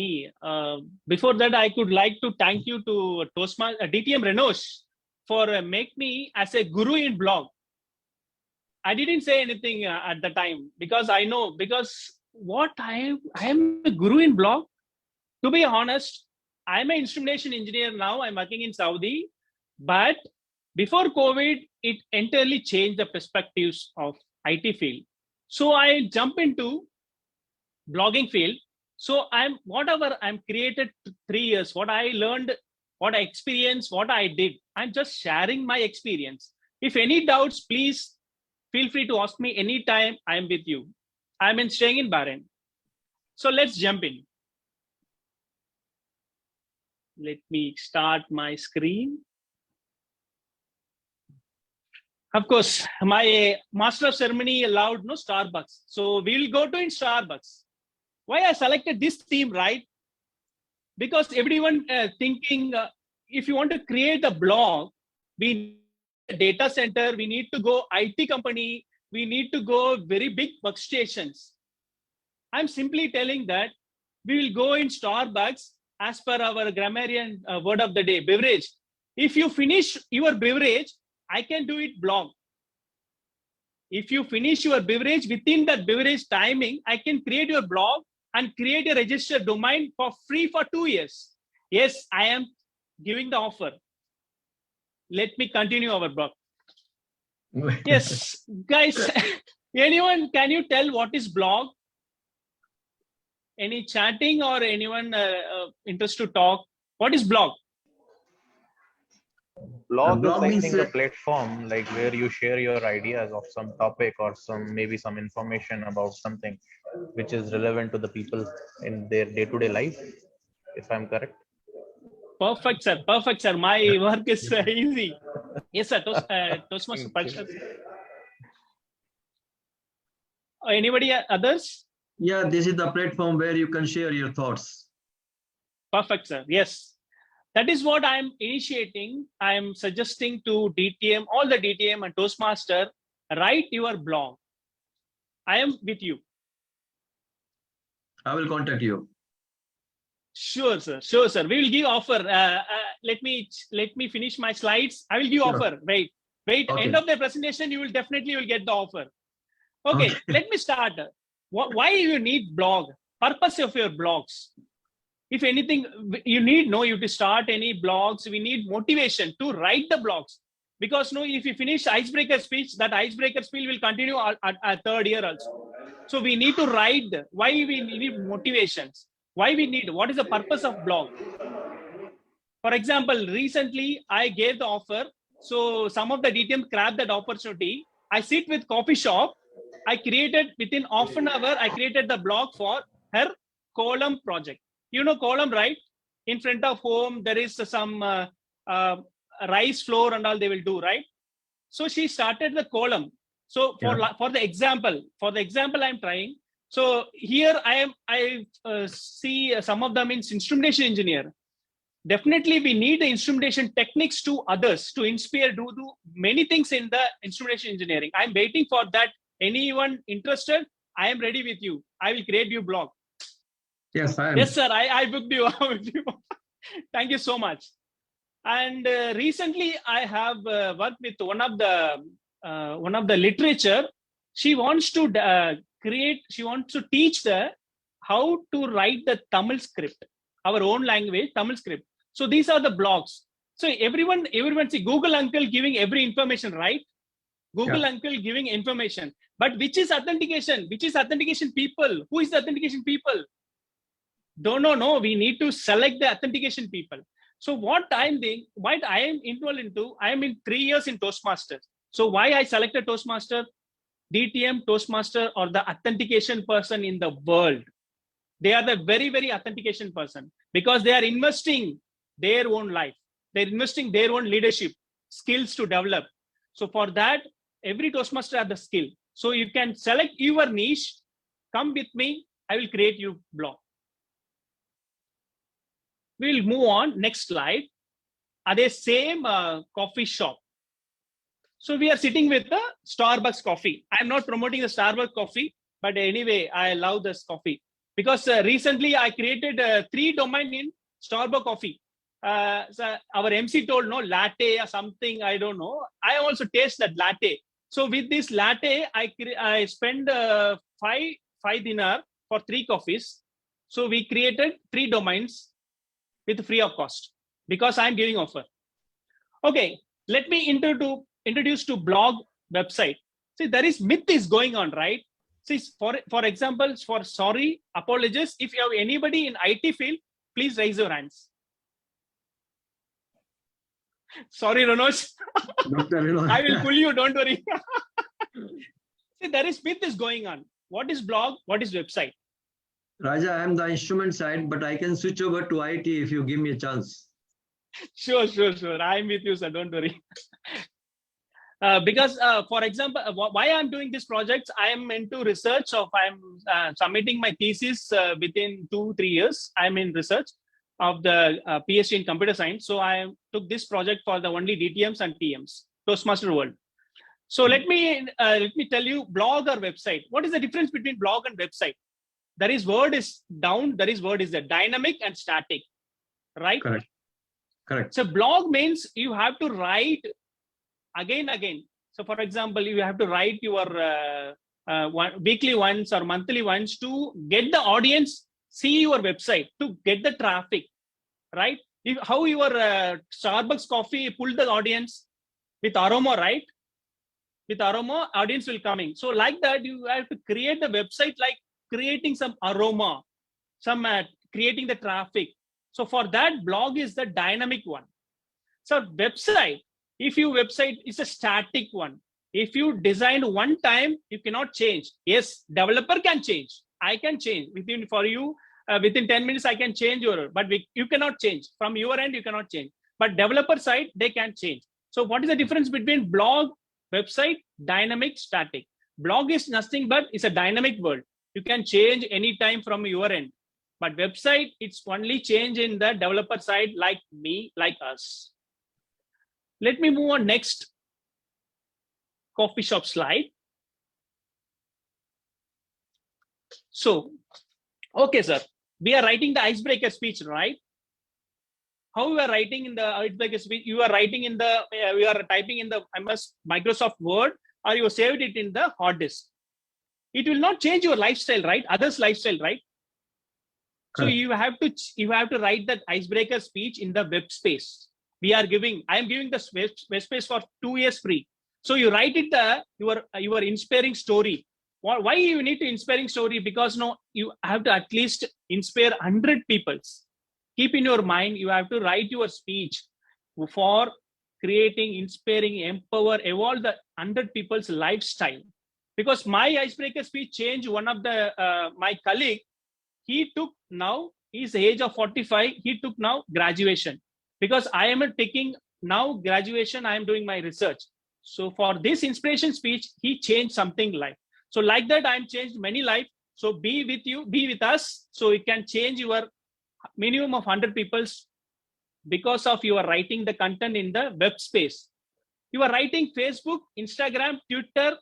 before that I could like to thank you to Toastmaster DTM Rinosh for make me as a guru in blog. I didn't say anything at the time because I know, because what I am a guru in blog. To be honest, I'm an instrumentation engineer now. I'm working in Saudi, but before COVID, it entirely changed the perspectives of IT field. So I jump into blogging field. So I'm created 3 years, what I learned, what I experienced, what I did. I'm just sharing my experience. If any doubts, please feel free to ask me anytime. I'm with you. I'm staying in Bahrain. So let's jump in. Let me start my screen. Of course, my master of ceremony allowed no Starbucks. So we'll go to in Starbucks. Why I selected this theme, right? Because everyone thinking, if you want to create a blog, we need a data center, we need to go IT company, we need to go very big workstations. I'm simply telling that we will go in Starbucks as per our grammarian word of the day, beverage. If you finish your beverage, I can do it blog. If you finish your beverage within that beverage timing, I can create your blog and create a registered domain for free for 2 years. Yes, I am giving the offer. Let me continue our blog. Yes, guys, Anyone, can you tell what is blog? Any chatting or anyone interest to talk? What is blog? Blog is, blog I means, think, a platform like where you share your ideas of some topic or maybe some information about something which is relevant to the people in their day-to-day life, if I'm correct. Perfect, sir. Perfect, sir. My work is easy. Yes, sir. Toastmaster Parshad. Anybody others? Yeah, this is the platform where you can share your thoughts. Perfect, sir. Yes. That is what I'm initiating. I'm suggesting to DTM, all the DTM and Toastmaster, write your blog. I am with you. I will contact you. Sure, sir. Sure, sir. We will give offer. Let me finish my slides. I will give Sure. offer. Wait. Okay. End of the presentation, you will definitely get the offer. Okay. Let me start. Why you need blog? Purpose of your blogs. If anything, you need you to start any blogs. We need motivation to write the blogs. Because if you finish icebreaker speech, that icebreaker speech will continue at third year also. So we need to write. Why we need motivations? Why we need? What is the purpose of blog? For example, recently I gave the offer. So some of the DTM grabbed that opportunity. I sit with coffee shop. I created within half an hour. I created the blog for her column project. You know column, right? In front of home, there is some rice flour and all they will do, right? So she started the column. So for the example, I'm trying. So here I see some of them in instrumentation engineer. Definitely we need the instrumentation techniques to others to inspire, do many things in the instrumentation engineering. I'm waiting for that. Anyone interested? I am ready with you. I will create you blog. Yes, I am. Yes, sir. I booked you. Thank you so much. And recently I have worked with one of the literature. She wants to she wants to teach how to write the Tamil script, our own language, Tamil script. So these are the blogs. So everyone see Google uncle giving every information, right? Google uncle giving information. But which is authentication? Which is authentication people? Who is the authentication people? No. We need to select the authentication people. So what I am involved into, I am in 3 years in Toastmasters. So why I selected Toastmaster, DTM, Toastmaster, or the authentication person in the world? They are the very, very authentication person because they are investing their own life. They're investing their own leadership skills to develop. So for that, every Toastmaster has the skill. So you can select your niche. Come with me. I will create you blog. We will move on. Next slide. Are they same coffee shop? So we are sitting with the Starbucks coffee. I'm not promoting the Starbucks coffee, but anyway, I love this coffee because recently I created 3 domain in Starbucks coffee. So our MC told no latte or something. I don't know. I also taste that latte. So with this latte, I spend 5 dinar for 3 coffees. So we created 3 domains with free of cost because I'm giving offer. Okay, let me introduce to blog website. See, there is myth is going on, right? See, for example, apologies. If you have anybody in IT field, please raise your hands. Sorry, Ranosh. I will pull you, don't worry. See, there is myth is going on. What is blog? What is website? Raja, I am the instrument side, but I can switch over to IT if you give me a chance. Sure. I'm with you, sir. Don't worry. Because, for example, why I'm doing this project, I am into research of I'm submitting my thesis within 2-3 years. I'm in research of the PhD in computer science. So I took this project for the only DTMs and TMs, Toastmaster world. So let me tell you blog or website. What is the difference between blog and website? There is word is down, there is word is the dynamic and static, right? Correct. So blog means you have to write again. So for example, you have to write your weekly ones or monthly ones to get the audience see your website, to get the traffic, right? How your Starbucks coffee pulled the audience with aroma, right? with aroma, audience will coming. So like that, you have to create the website like creating some aroma, some creating the traffic. So for that, blog is the dynamic one. So website, if your website is a static one, if you designed one time, you cannot change. Yes, developer can change. I can change within for you. Within 10 minutes, I can change your, but you cannot change from your end. You cannot change, but developer side, they can change. So what is the difference between blog, website, dynamic, static? Blog is nothing but it's a dynamic world. You can change anytime from your end. But website, it's only change in the developer side, like me, like us. Let me move on next coffee shop slide. So, okay, sir, we are writing the icebreaker speech, right? How you are writing in the icebreaker speech? You are writing in the, you are typing in the Microsoft Word, or you saved it in the hard disk. It will not change your lifestyle, right? Others' lifestyle, right? So you have to write that icebreaker speech in the web space. I am giving the web space for 2 years free. So you write it your inspiring story. Why you need to inspiring story? Because no, you have to at least inspire 100 people. Keep in your mind, you have to write your speech for creating, inspiring, empower, evolve the 100 people's lifestyle. Because my icebreaker speech changed one of the my colleague. He took now, he's age of 45, he took now graduation. Because I am taking now graduation, I am doing my research. So for this inspiration speech, he changed something life. So like that, I'm changed many life. So be with you, be with us. So it can change your minimum of 100 people because of you are writing the content in the web space. You are writing Facebook, Instagram, Twitter,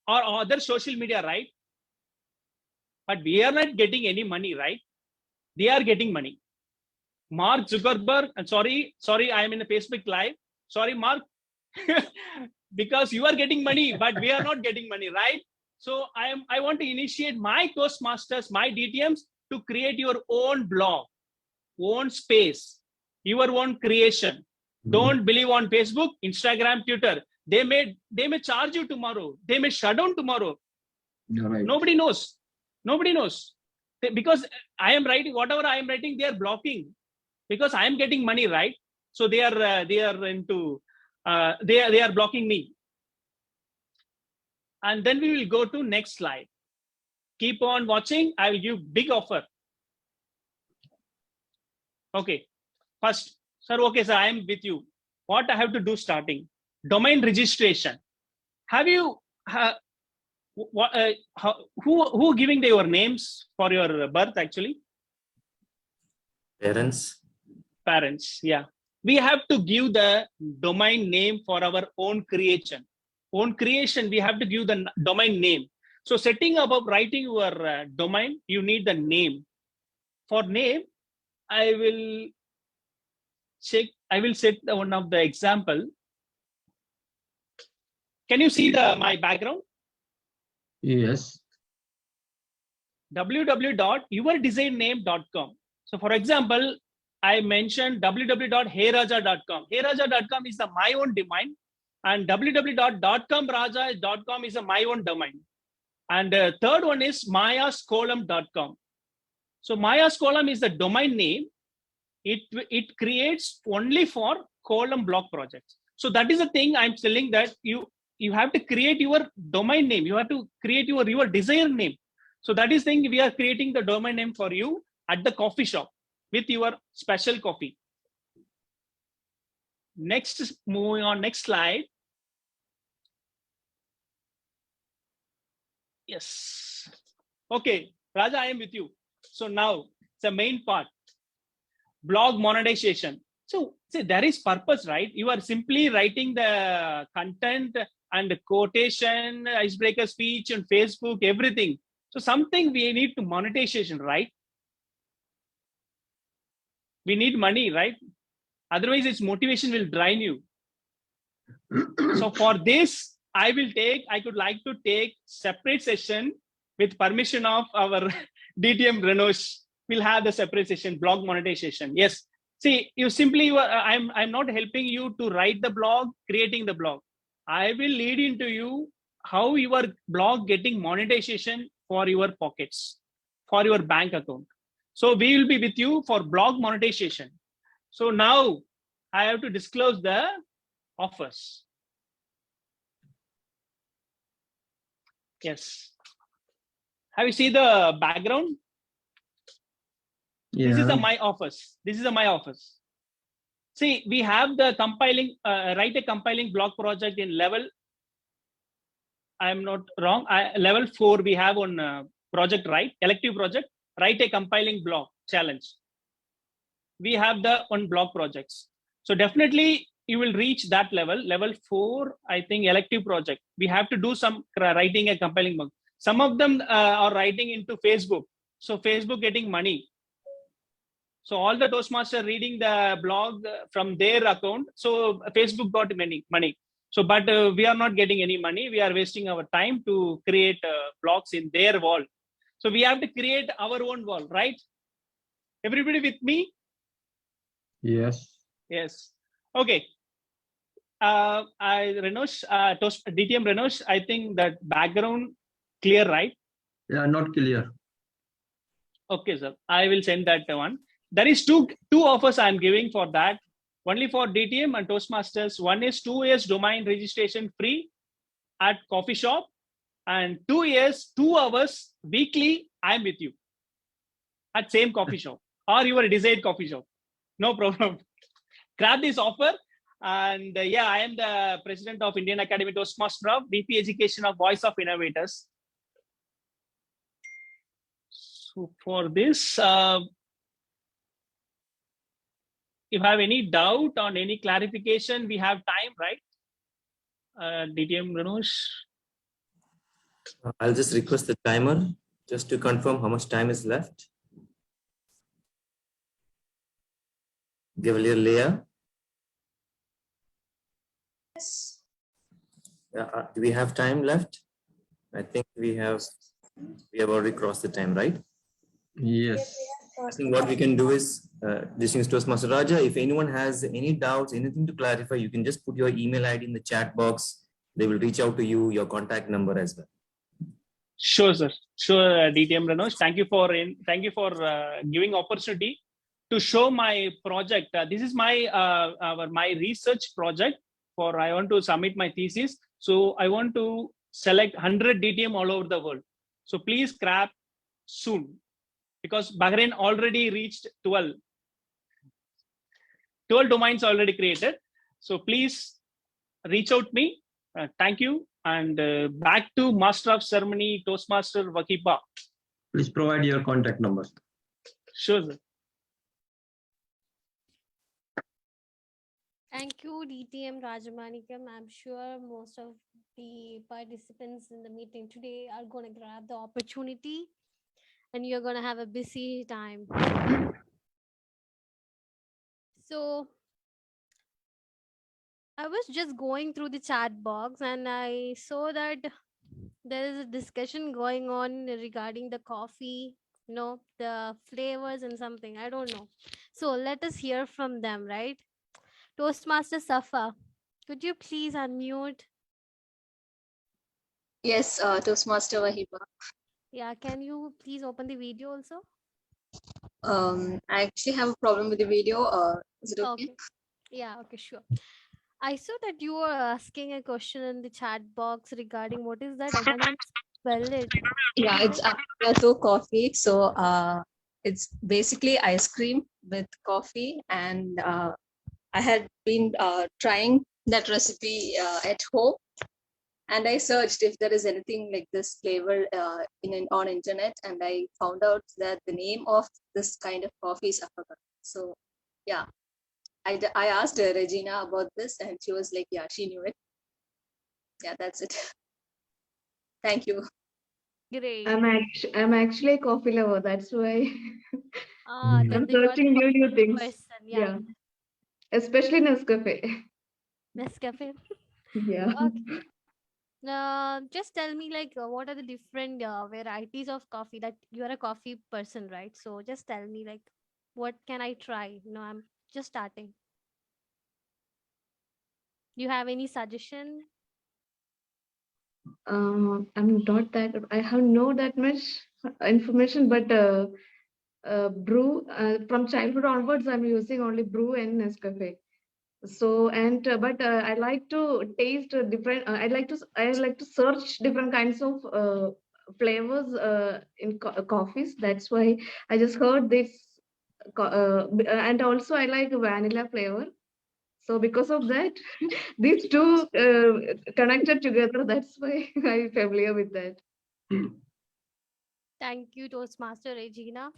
or other social media, right? But we are not getting any money, right? They are getting money. Mark Zuckerberg, sorry, I am in a Facebook live. Sorry, Mark, because you are getting money, but we are not getting money, right? So I want to initiate my Toastmasters, my DTMs to create your own blog, own space, your own creation. Don't believe on Facebook, Instagram, Twitter. They may charge you tomorrow. They may shut down tomorrow. Right. Nobody knows. Because I am writing, whatever I am writing, they are blocking because I am getting money, right? So they are blocking me. And then we will go to next slide. Keep on watching. I will give big offer. Okay. First, sir, okay, sir, I am with you. What I have to do starting? Domain registration. Have you, who giving your names for your birth actually? Parents, yeah. We have to give the domain name for our own creation. We have to give the domain name. So setting about writing your domain, you need the name. For name, I will set one of the example. Can you see my background? Yes. www.yourdesignName.com. So for example, I mentioned www.heyraja.com. Heyraja.com is my own domain, and www.comraja.com is my own domain. And third one is mayascolumn.com. So Maya's column is the domain name. It creates only for column block projects. So that is the thing I'm telling, that you have to create your domain name. You have to create your desired name. So that is thing, we are creating the domain name for you at the coffee shop with your special coffee. Next, moving on, next slide. Yes. Okay, Raja, I am with you. So now it's the main part, blog monetization. So see, there is purpose, right? You are simply writing the content and the quotation, icebreaker speech on Facebook, everything. So something we need to monetization, right? We need money, right? Otherwise, its motivation will drain you. So for this, I could like to take separate session with permission of our DTM Renosh. We'll have the separate session, blog monetization. Yes. See, you simply, I'm not helping you to write the blog, creating the blog. I will lead into you how your blog getting monetization for your pockets, for your bank account. So we will be with you for blog monetization. So now I have to disclose the offers. Yes. Have you seen the background? Yeah. This is my office. This is my office. See, we have the compiling, write a compiling blog project in level. I'm not wrong. Level 4 we have on project write, elective project, write a compiling blog challenge. We have the on blog projects. So definitely you will reach that level. Level 4, I think elective project. We have to do some writing a compiling blog. Some of them are writing into Facebook. So Facebook getting money. So all the Toastmaster reading the blog from their account. So Facebook got money. So, but we are not getting any money. We are wasting our time to create blogs in their wall. So we have to create our own wall, right? Everybody with me? Yes. Yes. Okay. Renosh, DTM Renosh, I think that background clear, right? Yeah, not clear. Okay, sir. I will send that one. There is two offers I'm giving for that. Only for DTM and Toastmasters. One is 2 years domain registration free at coffee shop, and 2 years, 2 hours weekly. I'm with you at same coffee shop or your desired coffee shop. No problem. Grab this offer. And yeah, I am the president of Indian Academy Toastmaster of VP Education of Voice of Innovators. So for this, if you have any doubt on any clarification, we have time, right? DTM Ranosh. I'll just request the timer just to confirm how much time is left. Gavalier Leah. Yes. Do we have time left? I think we have already crossed the time, right? Yes. I think what we can do is, distinguished Toastmaster Raja, if anyone has any doubts, anything to clarify, you can just put your email ID in the chat box. They will reach out to you, your contact number as well. Sure, sir. Sure, DTM Ranosh. Thank you for giving opportunity to show my project. This is my my research project. For I want to submit my thesis. So I want to select 100 DTM all over the world. So please grab soon, because Bahrain already reached 12. 12 domains already created. So please reach out me. Thank you. And back to Master of Ceremony, Toastmaster Wakiba. Please provide your contact number. Sure, sir. Thank you, DTM Rajamanikam. I'm sure most of the participants in the meeting today are going to grab the opportunity and you're going to have a busy time. So I was just going through the chat box and I saw that there is a discussion going on regarding the coffee, the flavors and something. I don't know. So let us hear from them, right? Toastmaster Safa, could you please unmute? Yes, Toastmaster Wahiba. Yeah, can you please open the video also? I actually have a problem with the video. Is it okay? Okay. Yeah, okay, sure. I saw that you were asking a question in the chat box regarding what is that? I can't spell it. Yeah, What is it's it? espresso coffee. So it's basically ice cream with coffee, and I had been trying that recipe at home, and I searched if there is anything like this flavor on internet, and I found out that the name of this kind of coffee is affogato. So yeah, I asked Regina about this, and she was like, yeah, she knew it. Yeah, that's it. Thank you. Great. I'm actually a coffee lover. That's why Then I'm they got searching the new things. person. Yeah. Especially Nescafe. Nescafe. Yeah. Okay. Just tell me what are the different varieties of coffee that you are a coffee person, right? So just tell me what can I try? I'm just starting. You have any suggestion? I'm not that, I have no that much information, but brew, from childhood onwards, I'm using only brew and Nescafe. So, and but I like to taste different, I like to search different kinds of flavors in coffees. That's why I just heard this, and also I like vanilla flavor. So because of that, these two connected together. That's why I'm familiar with that. Thank you, Toastmaster Regina.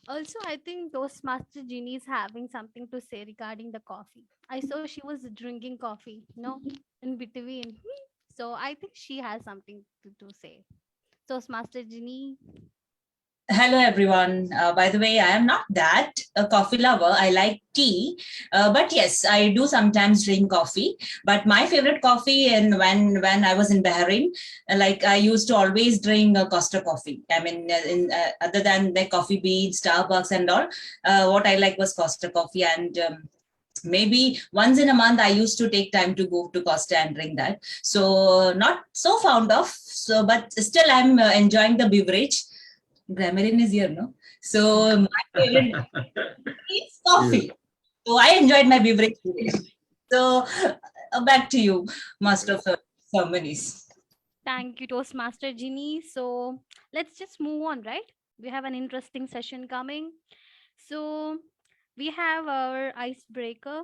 Also, I think Toastmaster Ginny is having something to say regarding the coffee. I saw she was drinking coffee, in between. So I think she has something to say. Toastmaster Ginny. Hello, everyone. By the way, I am not that a coffee lover. I like tea, but yes, I do sometimes drink coffee. But my favorite coffee, and when I was in Bahrain, like I used to always drink Costa coffee. I mean, other than the coffee beans, Starbucks, and all, what I like was Costa coffee. And maybe once in a month, I used to take time to go to Costa and drink that. So not so fond of. So, but still, I'm enjoying the beverage. Grammarian is here, no? So my favorite is coffee. So I enjoyed my beverage today. So back to you, Master of Ceremonies. Thank you, Toastmaster Ginny. So let's just move on, right? We have an interesting session coming. So we have our icebreaker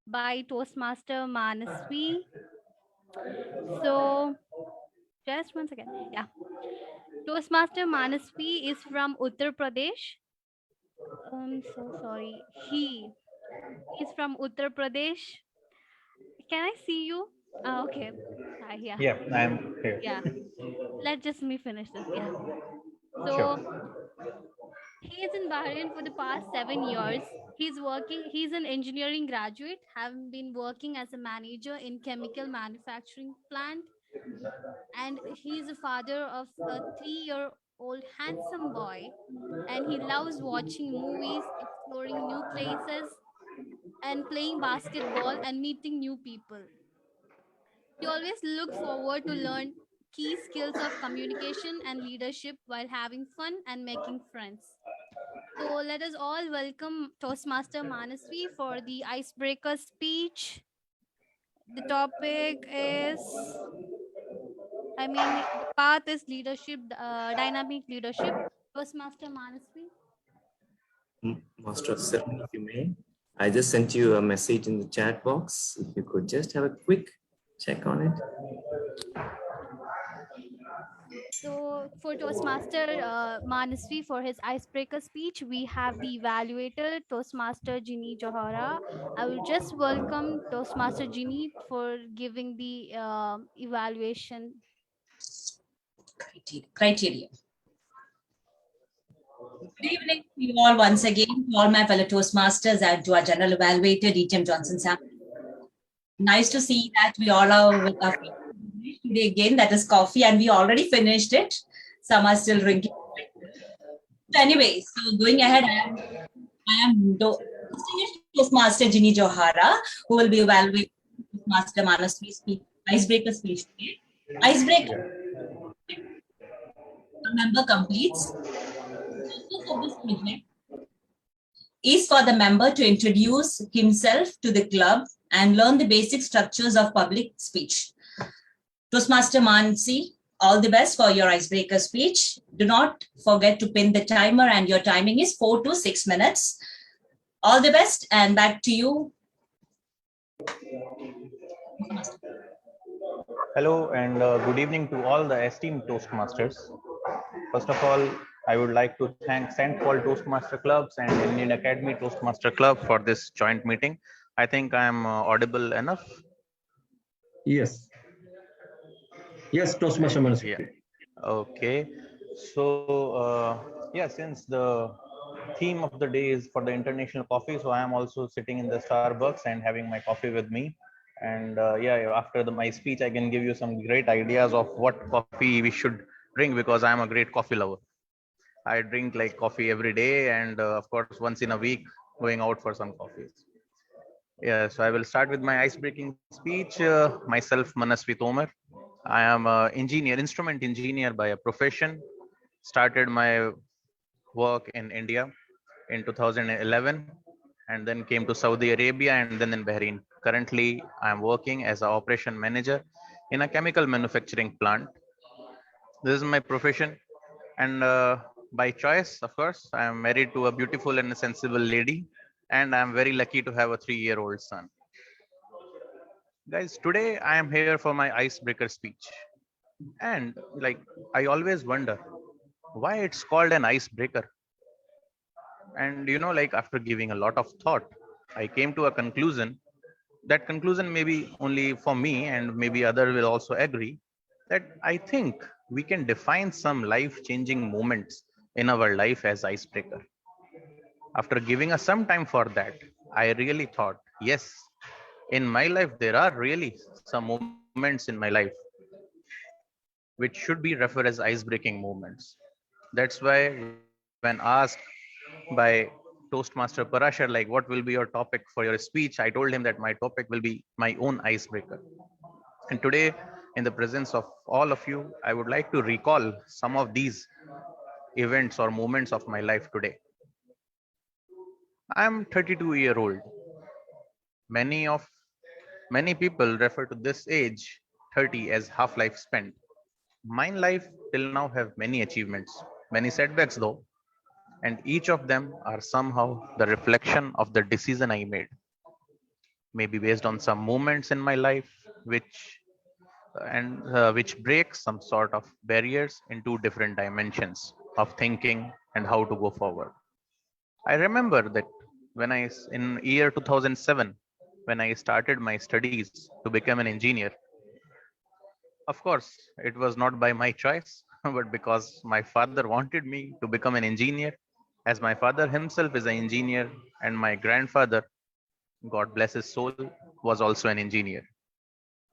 by Toastmaster Manasvi. So just once again, yeah. Toastmaster Manasvi is from Uttar Pradesh. I'm so sorry. He's from Uttar Pradesh. Can I see you? Okay. Yeah. Yeah, I'm here. Yeah. Let just me finish this. Yeah. Sure. So he is in Bahrain for the past 7 years. He's an engineering graduate, having been working as a manager in chemical manufacturing plant. And he's a father of a 3-year-old handsome boy. And he loves watching movies, exploring new places, and playing basketball and meeting new people. He always looks forward to learn key skills of communication and leadership while having fun and making friends. So let us all welcome Toastmaster Manasvi for the icebreaker speech. The topic is, the path is leadership, dynamic leadership. Toastmaster Manasvi. Master of Ceremony, if you may. I just sent you a message in the chat box. If you could just have a quick check on it. So for Toastmaster Manasvi for his icebreaker speech, we have the evaluator Toastmaster Ginny Johara. I will just welcome Toastmaster Ginny for giving the evaluation Criteria. Good evening to you all once again, to all my fellow Toastmasters and to our General Evaluator, DTM Johnson Sam. Nice to see that we all are with our today again, that is coffee, and we already finished it. Some are still drinking. So anyway, so going ahead, I am distinguished Toastmaster Ginny Johara, who will be evaluating Toastmaster Manasvi's icebreaker speech today. Icebreaker, a member completes. The purpose of this project is for the member to introduce himself to the club and learn the basic structures of public speech. Toastmaster Mansi, all the best for your icebreaker speech. Do not forget to pin the timer, and your timing is 4 to 6 minutes. All the best, and back to you. Hello and good evening to all the esteemed Toastmasters. First of all, I would like to thank St. Paul Toastmaster Clubs and Indian Academy Toastmaster Club for this joint meeting. I think I am audible enough. Yes. Yes, Toastmaster Manasvi. Yeah. Okay. So, yeah, since the theme of the day is for the international coffee, so I am also sitting in the Starbucks and having my coffee with me. And yeah, after my speech, I can give you some great ideas of what coffee we should drink because I am a great coffee lover. I drink like coffee every day, and of course, once in a week, going out for some coffees. Yeah, so I will start with my ice-breaking speech. Myself, Manasvi Tomer. I am an engineer, instrument engineer by a profession. Started my work in India in 2011 and then came to Saudi Arabia and then in Bahrain. Currently, I am working as an operation manager in a chemical manufacturing plant. This is my profession. And by choice, of course, I am married to a beautiful and sensible lady. And I am very lucky to have a 3-year-old son. Guys, today I am here for my icebreaker speech. And like, I always wonder why it's called an icebreaker. And like after giving a lot of thought, I came to a conclusion. That conclusion may be only for me, and maybe other will also agree, that I think we can define some life changing moments in our life as icebreaker. After giving us some time for that, I really thought, yes, in my life there are really some moments in my life which should be referred as ice breaking moments. That's why when asked by Toastmaster Parashar, like, what will be your topic for your speech, I told him that my topic will be my own icebreaker. And today, in the presence of all of you, I would like to recall some of these events or moments of my life today. I'm 32-year-old. Many of Many people refer to this age 30 as half life spent. Mine life till now have many achievements, many setbacks though, and each of them are somehow the reflection of the decision I made. Maybe based on some moments in my life which break some sort of barriers into different dimensions of thinking and how to go forward. I remember that in year 2007, when I started my studies to become an engineer. Of course, it was not by my choice, but because my father wanted me to become an engineer, as my father himself is an engineer, and my grandfather, God bless his soul, was also an engineer.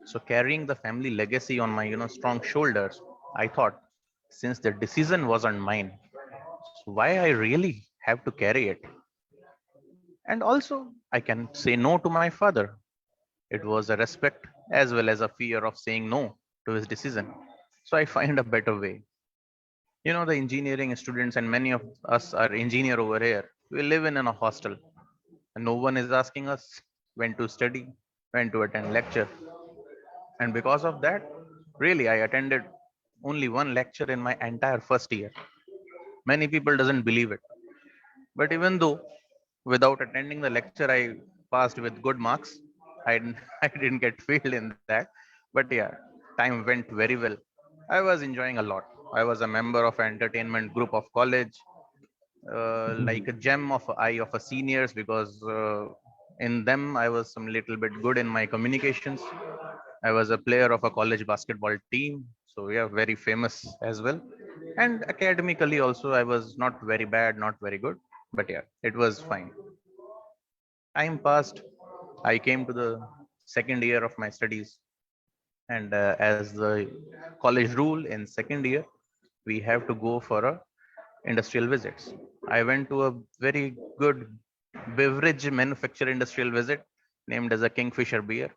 So carrying the family legacy on my strong shoulders, I thought, since the decision wasn't mine, so why I really have to carry it? And also, I can say no to my father. It was a respect as well as a fear of saying no to his decision. So I find a better way. The engineering students and many of us are engineer over here. We live in a hostel and no one is asking us when to study, when to attend lecture. And because of that, really, I attended only one lecture in my entire first year. Many people doesn't believe it. But even though without attending the lecture, I passed with good marks. I didn't get failed in that. But yeah, time went very well. I was enjoying a lot. I was a member of an entertainment group of college, like a gem of eye of a seniors because in them I was some little bit good in my communications. I was a player of a college basketball team, so yeah, very famous as well. And academically also, I was not very bad, not very good, but yeah, it was fine. Time passed. I came to the second year of my studies, and as the college rule in second year, we have to go for a industrial visits. I went to a very good beverage manufacturer industrial visit named as a Kingfisher beer,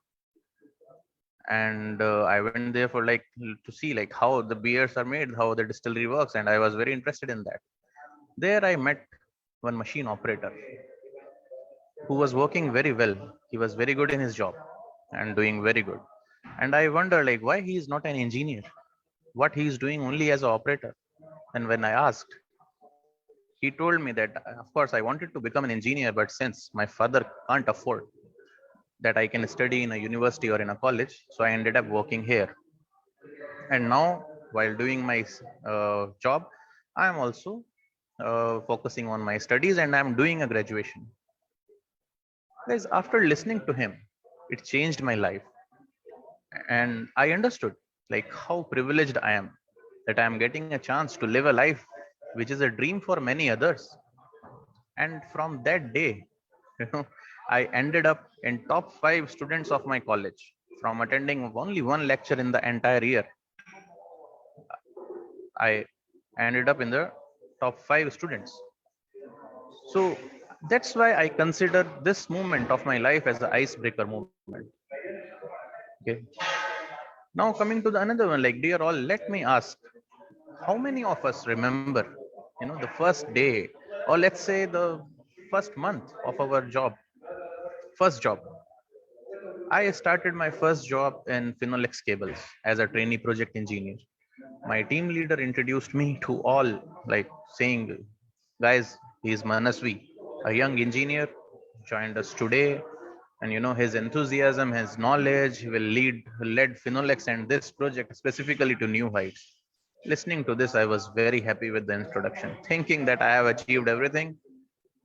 and I went there for to see like how the beers are made, how the distillery works, and I was very interested in that. There I met one machine operator who was working very well. He was very good in his job and doing very good. And I wonder like why he is not an engineer, what he is doing only as an operator. And when I asked, he told me that of course I wanted to become an engineer, but since my father can't afford that I can study in a university or in a college, so I ended up working here. And now, while doing my job, I am also focusing on my studies and I'm doing a graduation. Guys, after listening to him, it changed my life, and I understood like how privileged I am that I am getting a chance to live a life which is a dream for many others. And from that day, you know, I ended up in top 5 students of my college. From attending only one lecture in the entire year, I ended up in the top 5 students. So that's why I consider this moment of my life as an icebreaker moment. Okay. Now coming to the another one, like dear all, let me ask, how many of us remember, the first day, or let's say the first month of our first job? I started my first job in Finolex Cables as a trainee project engineer. My team leader introduced me to all, like saying, guys, he's Manasvi, a young engineer, joined us today. And his enthusiasm, his knowledge, he will led Finolex and this project specifically to new heights. Listening to this, I was very happy with the introduction, thinking that I have achieved everything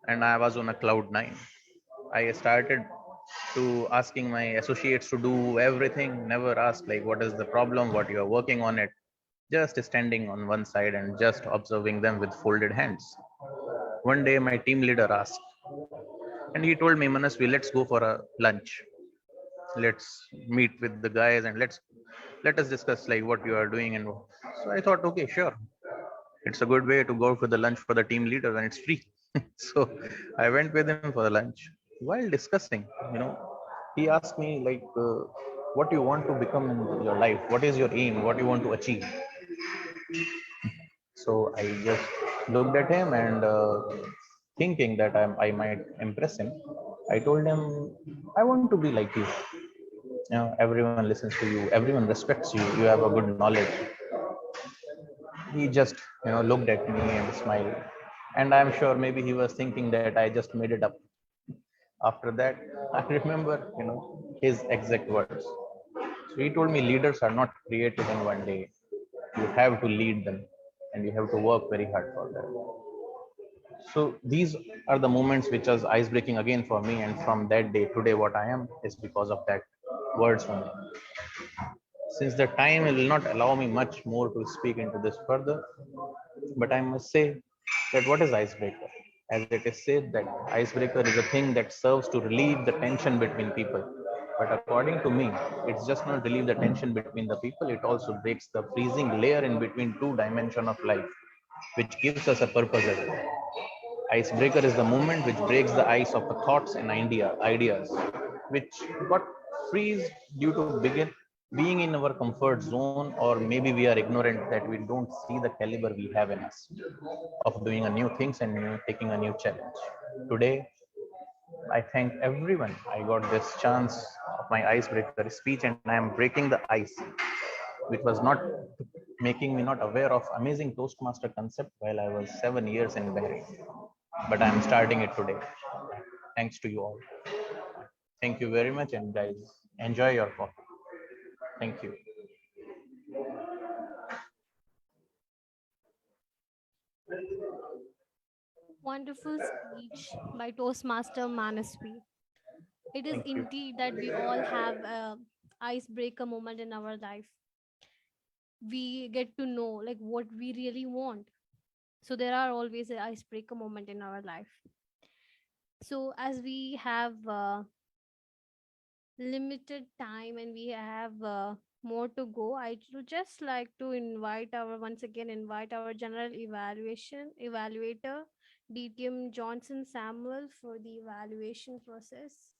and I was on a cloud nine. I started to asking my associates to do everything, never ask like what is the problem, what you are working on it, just standing on one side and just observing them with folded hands. One day my team leader asked, and he told me, Manasvi, let's go for a lunch. Let's meet with the guys and let us discuss like what you are doing. And so I thought, okay, sure. It's a good way to go for the lunch for the team leader when it's free. So I went with him for the lunch. While discussing, he asked me like, what you want to become in your life? What is your aim? What you want to achieve? So I just looked at him and thinking that I might impress him, I told him, I want to be like you. Everyone listens to you. Everyone respects you. You have a good knowledge. He just, looked at me and smiled. And I'm sure maybe he was thinking that I just made it up. After that, I remember, his exact words. So he told me leaders are not created in one day. You have to lead them and you have to work very hard for that. So these are the moments which was ice breaking again for me. And from that day, today, what I am is because of that words from me. Since the time will not allow me much more to speak into this further, but I must say that what is icebreaker? As it is said that icebreaker is a thing that serves to relieve the tension between people. But according to me, it's just not relieve the tension between the people, it also breaks the freezing layer in between two dimensions of life, which gives us a purpose as well. Icebreaker is the moment which breaks the ice of the thoughts and ideas, which got freeze due to being in our comfort zone, or maybe we are ignorant that we don't see the caliber we have in us of doing a new things and taking a new challenge. Today, I thank everyone. I got this chance of my icebreaker speech, and I am breaking the ice, which was not making me not aware of amazing Toastmaster concept while I was 7 years in Bahrain. But I am starting it today. Thanks to you all. Thank you very much, and guys, enjoy your coffee. Thank you. Wonderful speech by Toastmaster Manasvi. It is Thank you. indeed that we all have a icebreaker moment in our life. We get to know like what we really want. So there are always an icebreaker moment in our life. So as we have limited time and we have more to go, I would just like to invite our general evaluator, DTM Johnson Samuel, for the evaluation process.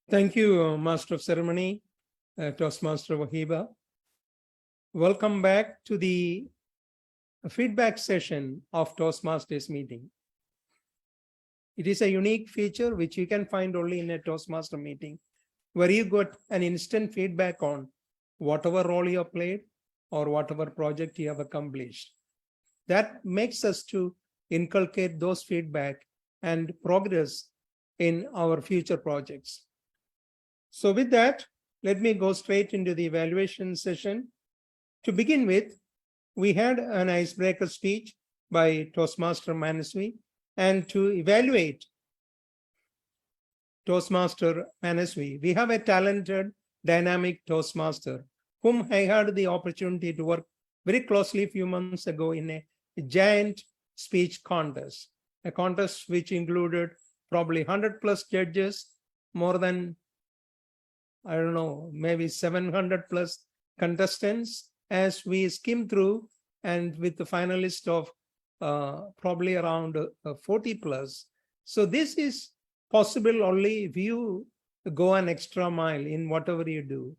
Thank you, Master of Ceremony, Toastmaster Wahiba. Welcome back to the feedback session of Toastmasters meeting. It is a unique feature which you can find only in a Toastmaster meeting, where you got an instant feedback on whatever role you have played or whatever project you have accomplished. That makes us to inculcate those feedback and progress in our future projects. So with that, let me go straight into the evaluation session. To begin with, we had an icebreaker speech by Toastmaster Manasvi, and to evaluate Toastmaster Manasvi, we have a talented, dynamic Toastmaster whom I had the opportunity to work very closely a few months ago in a giant speech contest, a contest which included probably 100 plus judges, more than, I don't know, maybe 700 plus contestants as we skim through, and with the finalist of probably around 40 plus. So this is possible only if you go an extra mile in whatever you do.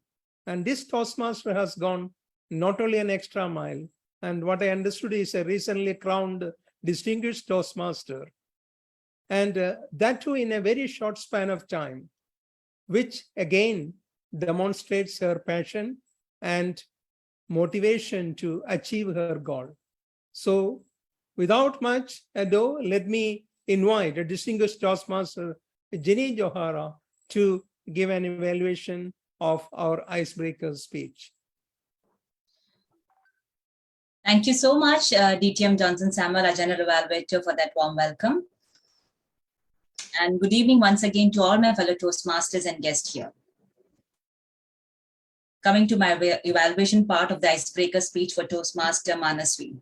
And this Toastmaster has gone not only an extra mile, and what I understood is a recently crowned distinguished Toastmaster. And that too in a very short span of time, which again demonstrates her passion and motivation to achieve her goal. So without much ado, let me invite a distinguished Toastmaster, Jenny Johara, to give an evaluation of our icebreaker speech. Thank you so much, DTM Johnson Samuel, our General Evaluator, for that warm welcome. And good evening once again to all my fellow Toastmasters and guests here. Coming to my evaluation part of the icebreaker speech for Toastmaster Manasvi.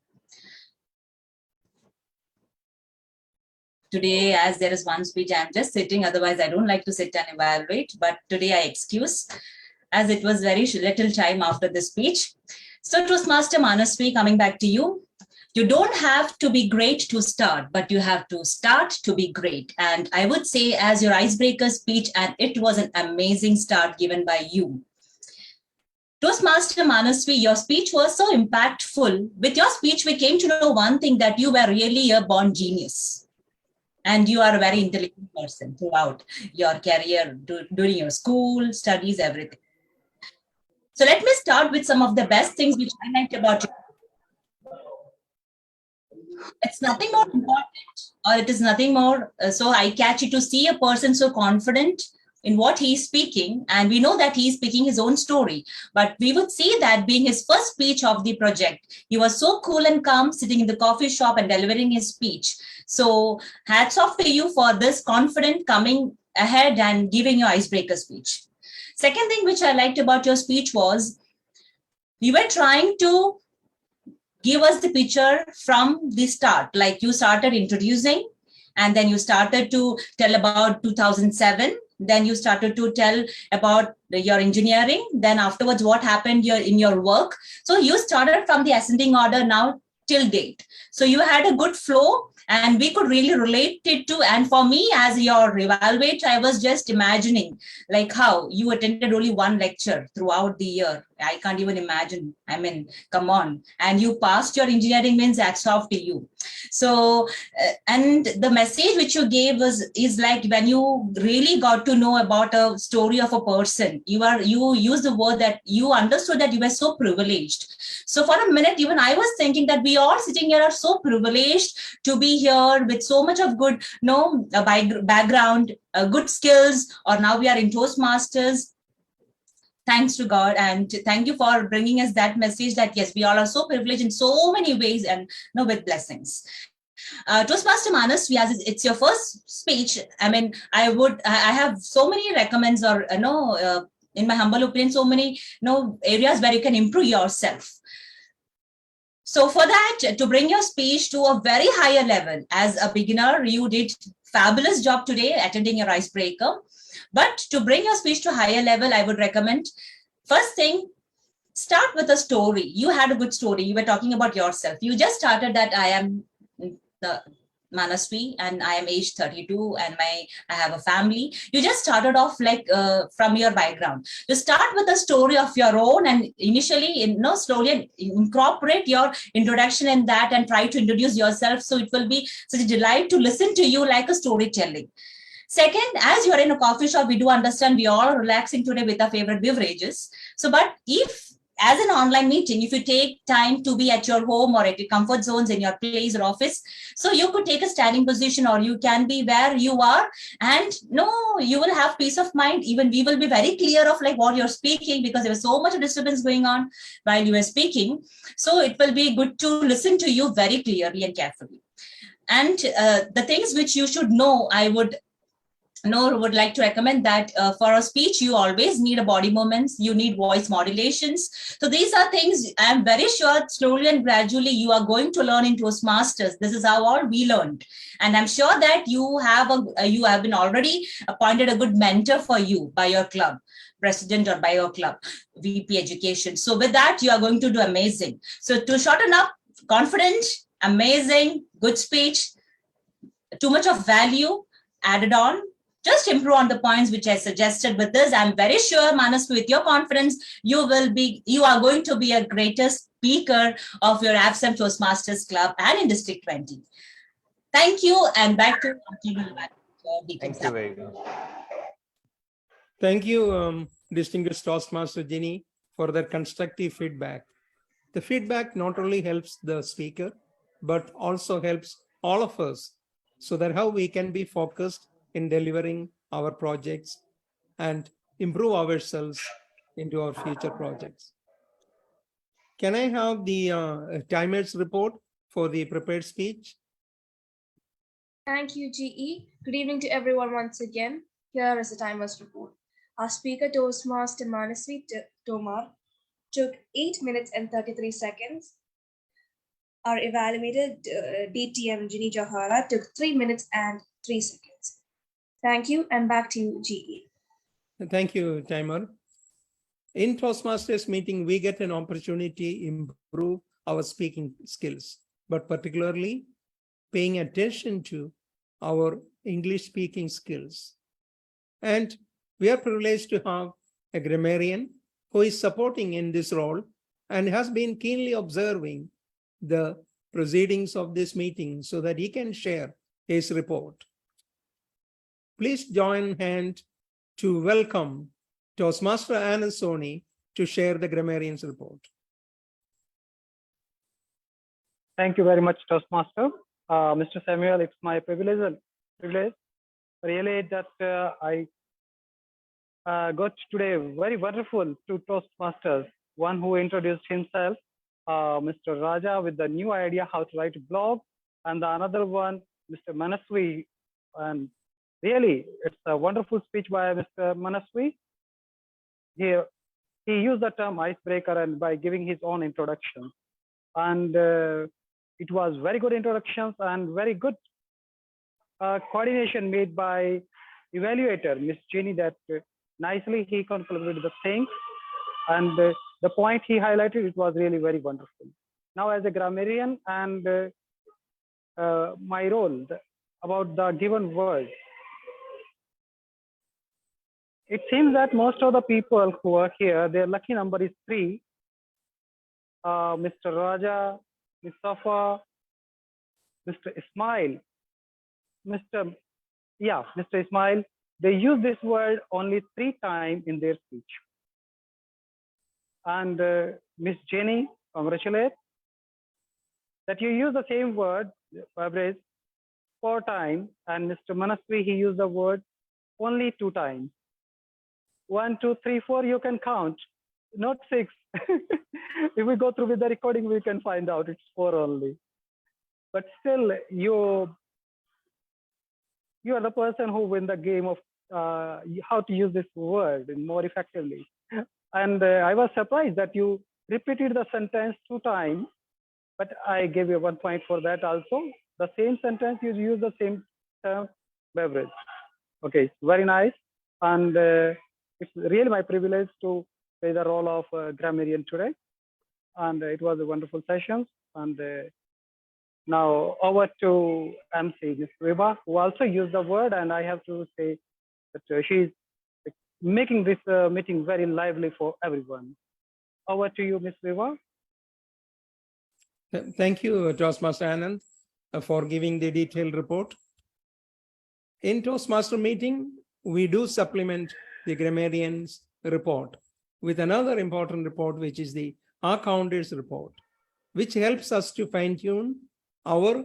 Today, as there is one speech, I'm just sitting, otherwise I don't like to sit and evaluate, but today I excuse, as it was very little time after the speech. So Toastmaster Manasvi, coming back to you. You don't have to be great to start, but you have to start to be great. And I would say as your icebreaker speech, and it was an amazing start given by you. Toastmaster Manasvi, your speech was so impactful. With your speech, we came to know one thing, that you were really a born genius. And you are a very intelligent person throughout your career, during your school, studies, everything. So let me start with some of the best things which I liked about you. It's nothing more important, or it is nothing more so eye-catchy to see a person so confident in what he is speaking. And we know that he is speaking his own story, but we would see that being his first speech of the project, he was so cool and calm sitting in the coffee shop and delivering his speech. So hats off to you for this confident coming ahead and giving your icebreaker speech. Second thing which I liked about your speech was you were trying to give us the picture from the start. Like you started introducing, and then you started to tell about 2007. Then you started to tell about your engineering. Then afterwards, what happened in your work. So you started from the ascending order now till date. So you had a good flow, and we could really relate it to. And for me, as your evaluator, I was just imagining like how you attended only one lecture throughout the year. I can't even imagine. I mean, come on. And you passed your engineering, means hats off to you. So, and the message which you gave is like when you really got to know about a story of a person, you used the word that you understood that you were so privileged. So for a minute, even I was thinking that we all sitting here are so privileged to be here with so much of good, background, good skills, or now we are in Toastmasters. Thanks to God, and thank you for bringing us that message that yes, we all are so privileged in so many ways, and with blessings. Toastmaster Manas, as it's your first speech, I mean, I have so many recommends, or in my humble opinion, so many areas where you can improve yourself. So for that, to bring your speech to a very higher level, as a beginner, you did fabulous job today attending your icebreaker. But to bring your speech to a higher level, I would recommend, first thing, start with a story. You had a good story. You were talking about yourself. You just started that I am the Manasvi and I am age 32 and I have a family. You just started off like from your background. You start with a story of your own, and initially, slowly incorporate your introduction in that and try to introduce yourself. So it will be such a delight to listen to you like a storytelling. Second, as you're in a coffee shop, we do understand we all are relaxing today with our favorite beverages. So, but if as an online meeting, if you take time to be at your home or at your comfort zones in your place or office, so you could take a standing position, or you can be where you are, and you will have peace of mind. Even we will be very clear of like what you're speaking, because there was so much disturbance going on while you were speaking. So it will be good to listen to you very clearly and carefully. And the things which you should know, I would like to recommend that for a speech, you always need a body movements, you need voice modulations. So these are things I'm very sure slowly and gradually you are going to learn in Toastmasters. This is how all we learned. And I'm sure that you have been already appointed a good mentor for you by your club president or by your club VP education. So with that, you are going to do amazing. So to shorten up, confident, amazing, good speech, too much of value added on just improve on the points which I suggested. With this, I'm very sure, Manas, with your confidence, you are going to be a greatest speaker of your AFSAM Toastmasters Club and in District 20. Thank you, and back to Thank you very much. Thank you, distinguished Toastmaster Jenny, for that constructive feedback. The feedback not only helps the speaker, but also helps all of us so that how we can be focused in delivering our projects and improve ourselves into our future projects. Can I have the timer's report for the prepared speech? Thank you, GE. Good evening to everyone once again. Here is the timer's report. Our speaker, Toastmaster Manasvi Tomar, took 8 minutes and 33 seconds. Our evaluated DTM, Ginny Johara, took 3 minutes and 3 seconds. Thank you, and back to you, GE. Thank you, timer. In Toastmasters meeting, we get an opportunity to improve our speaking skills, but particularly paying attention to our English speaking skills. And we are privileged to have a grammarian who is supporting in this role and has been keenly observing the proceedings of this meeting so that he can share his report. Please join hand to welcome Toastmaster Anand Soni to share the grammarian's report. Thank you very much, Toastmaster. Mr. Samuel, it's my privilege really that I got today very wonderful two Toastmasters, one who introduced himself, Mr. Raja, with the new idea how to write a blog, and the another one, Mr. Manasvi. And really, it's a wonderful speech by Mr. Manasvi. He used the term icebreaker and by giving his own introduction. And it was very good introductions and very good coordination made by evaluator, Miss Jenny, that nicely he concluded the things. And the point he highlighted, it was really very wonderful. Now as a grammarian and my role about the given word, it seems that most of the people who are here, their lucky number is 3. Mr. Raja, Ms. Safa, Mr. Ismail, Mr. Ismail, they use this word only 3 times in their speech. And Miss Jenny, congratulate that you use the same word, average, 4 times, and Mr. Manasvi, he used the word only 2 times. 1, 2, 3, 4, you can count, not 6. If we go through with the recording, we can find out it's 4 only. But still, you are the person who win the game of how to use this word more effectively. And I was surprised that you repeated the sentence 2 times, but I gave you 1 point for that also. The same sentence, you use the same term, beverage. Okay, very nice. And it's really my privilege to play the role of grammarian today. And it was a wonderful session. And now over to MC, Ms. Riba, who also used the word, and I have to say that she's making this meeting very lively for everyone. Over to you, Ms. Riba. Thank you, Toastmaster Anand, for giving the detailed report. In Toastmaster meeting, we do supplement the grammarian's report with another important report, which is the accounter's report, which helps us to fine-tune our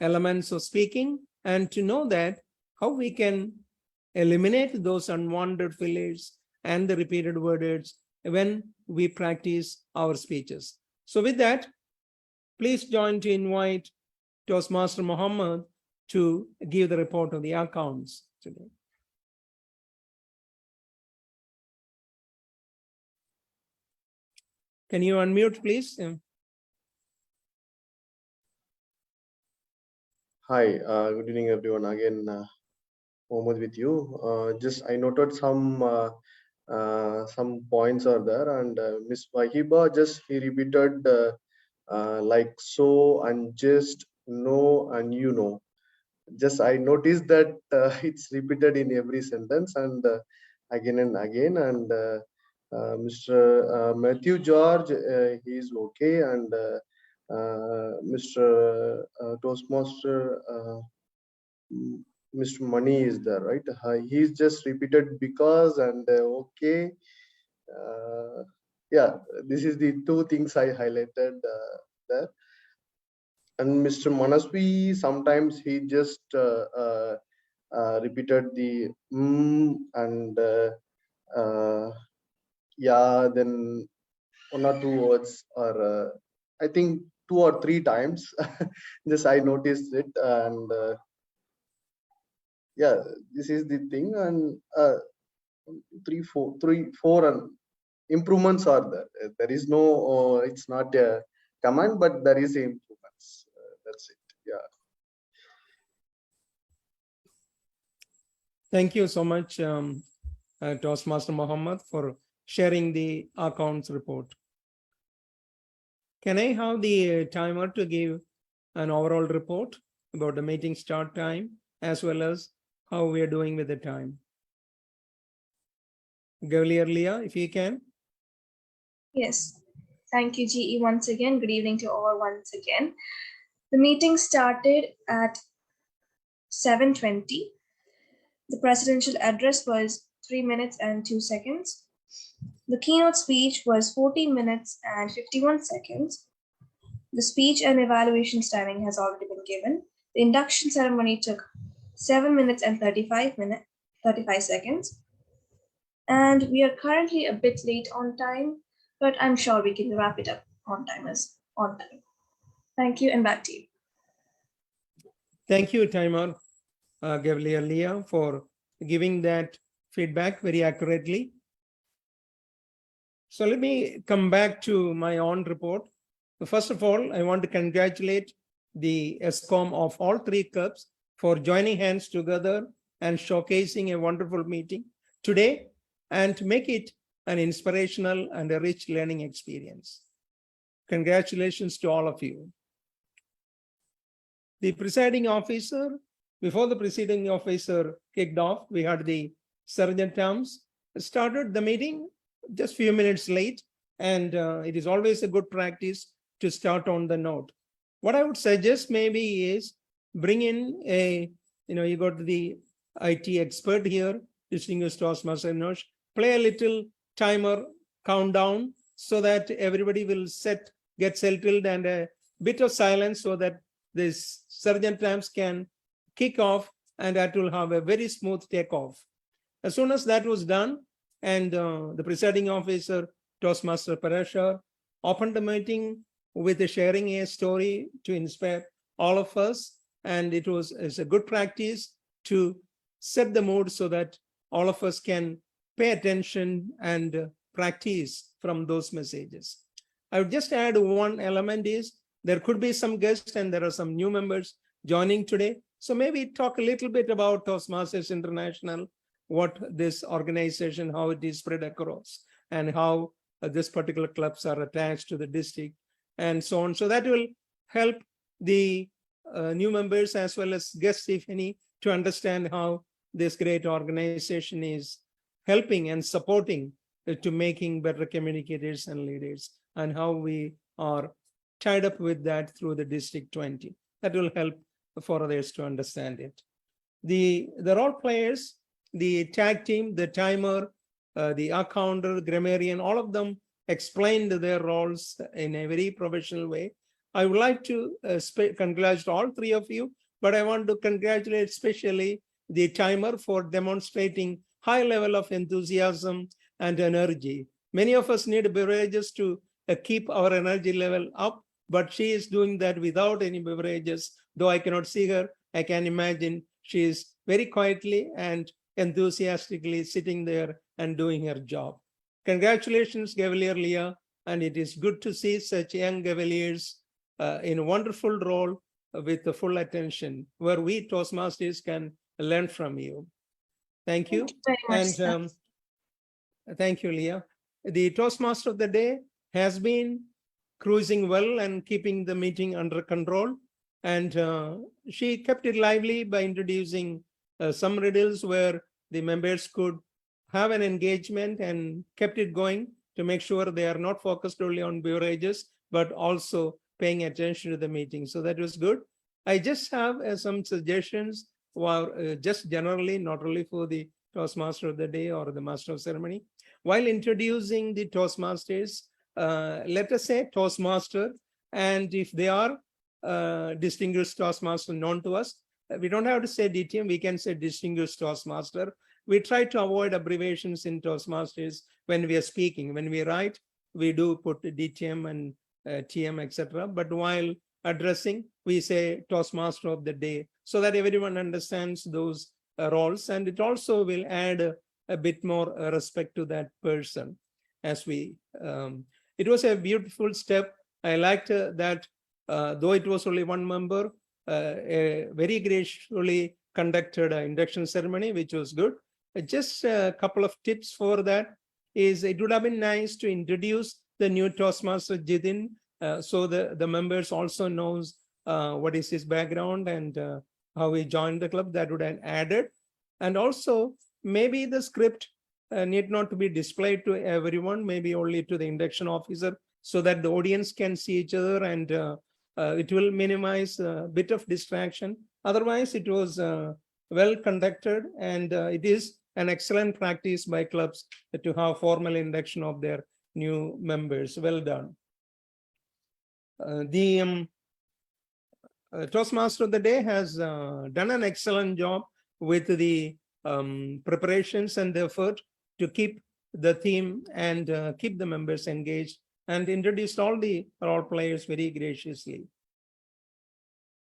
elements of speaking and to know that how we can eliminate those unwanted fillers and the repeated words when we practice our speeches. So with that, please join to invite Toastmaster Muhammad to give the report of the accounts today. Can you unmute, please? Hi, good evening, everyone. Again, Mohammed with you. Just I noted some points are there, and Miss Wahiba just he repeated like so and just, no and you know. just I noticed that it's repeated in every sentence and again and again. And Mr. Matthew George, he is okay, and Mr. Toastmaster Mr. Money is there, right? He's just repeated because and okay. Yeah, this is the two things I highlighted there. And Mr. Manasvi, sometimes he just repeated the and yeah, then one or two words, or I think 2 or 3 times. Just I noticed it, and yeah, this is the thing. And 3, 4, and improvements are there. There is no, it's not a command, but there is improvements. That's it. Yeah. Thank you so much, Toastmaster Mohammed, for sharing the accounts report. Can I have the timer to give an overall report about the meeting start time as well as how we are doing with the time? Gavalier Leah, if you can. Yes. Thank you, GE, once again. Good evening to all once again. The meeting started at 7:20. The presidential address was 3 minutes and 2 seconds. The keynote speech was 14 minutes and 51 seconds. The speech and evaluations timing has already been given. The induction ceremony took 7 minutes and 35 seconds. And we are currently a bit late on time, but I'm sure we can wrap it up on time. Thank you, and back to you. Thank you, timer Gavalier Leah, for giving that feedback very accurately. So let me come back to my own report. First of all, I want to congratulate the ESCOM of all 3 clubs for joining hands together and showcasing a wonderful meeting today and to make it an inspirational and a rich learning experience. Congratulations to all of you. The presiding officer, before the presiding officer kicked off, we had the sergeant terms started the meeting just a few minutes late, and it is always a good practice to start on the note. What I would suggest maybe is bring in a, you got the IT expert here, distinguished Toastmaster Enosh, play a little timer countdown so that everybody will get settled, and a bit of silence so that this sergeant terms can kick off, and that will have a very smooth takeoff. As soon as that was done, and the presiding officer, Toastmaster Parashar, opened the meeting with sharing a story to inspire all of us. And it's a good practice to set the mood so that all of us can pay attention and practice from those messages. I would just add one element is there could be some guests and there are some new members joining today. So maybe talk a little bit about Toastmasters International, what this organization, how it is spread across, and how this particular clubs are attached to the district and so on. So that will help the new members as well as guests, if any, to understand how this great organization is helping and supporting to making better communicators and leaders, and how we are tied up with that through the District 20. That will help for others to understand it. The role players, the tag team, the timer, the accounter, grammarian, all of them explained their roles in a very professional way. I would like to congratulate all 3 of you, but I want to congratulate especially the timer for demonstrating high level of enthusiasm and energy. Many of us need beverages to keep our energy level up, but she is doing that without any beverages. Though I cannot see her, I can imagine she is very quietly and enthusiastically sitting there and doing her job. Congratulations, Gavalier Leah, and it is good to see such young Gavaliers in a wonderful role with the full attention, where we Toastmasters can learn from you. Thank you. And thank you, Leah. The Toastmaster of the day has been cruising well and keeping the meeting under control. And she kept it lively by introducing some riddles where the members could have an engagement, and kept it going to make sure they are not focused only on beverages, but also paying attention to the meeting. So that was good. I just have some suggestions, just generally, not only for the Toastmaster of the day or the Master of Ceremony. While introducing the Toastmasters, let us say Toastmaster, and if they are distinguished Toastmaster known to us, we don't have to say DTM, we can say distinguished Toastmaster. We try to avoid abbreviations in Toastmasters when we are speaking. When we write, we do put DTM and TM, etc. But while addressing, we say Toastmaster of the day, so that everyone understands those roles, and it also will add a bit more respect to that person. As we, it was a beautiful step. I liked that though it was only one member, very gracefully conducted an induction ceremony, which was good. Just a couple of tips for that is, it would have been nice to introduce the new Toastmaster Jitin, so the members also knows what is his background and how he joined the club. That would have added. And also maybe the script need not to be displayed to everyone, maybe only to the induction officer, so that the audience can see each other, and it will minimize a bit of distraction. Otherwise, it was well conducted, and it is an excellent practice by clubs to have formal induction of their new members. Well done. The Toastmaster of the Day has done an excellent job with the preparations and the effort to keep the theme and keep the members engaged, and introduced all the role players very graciously.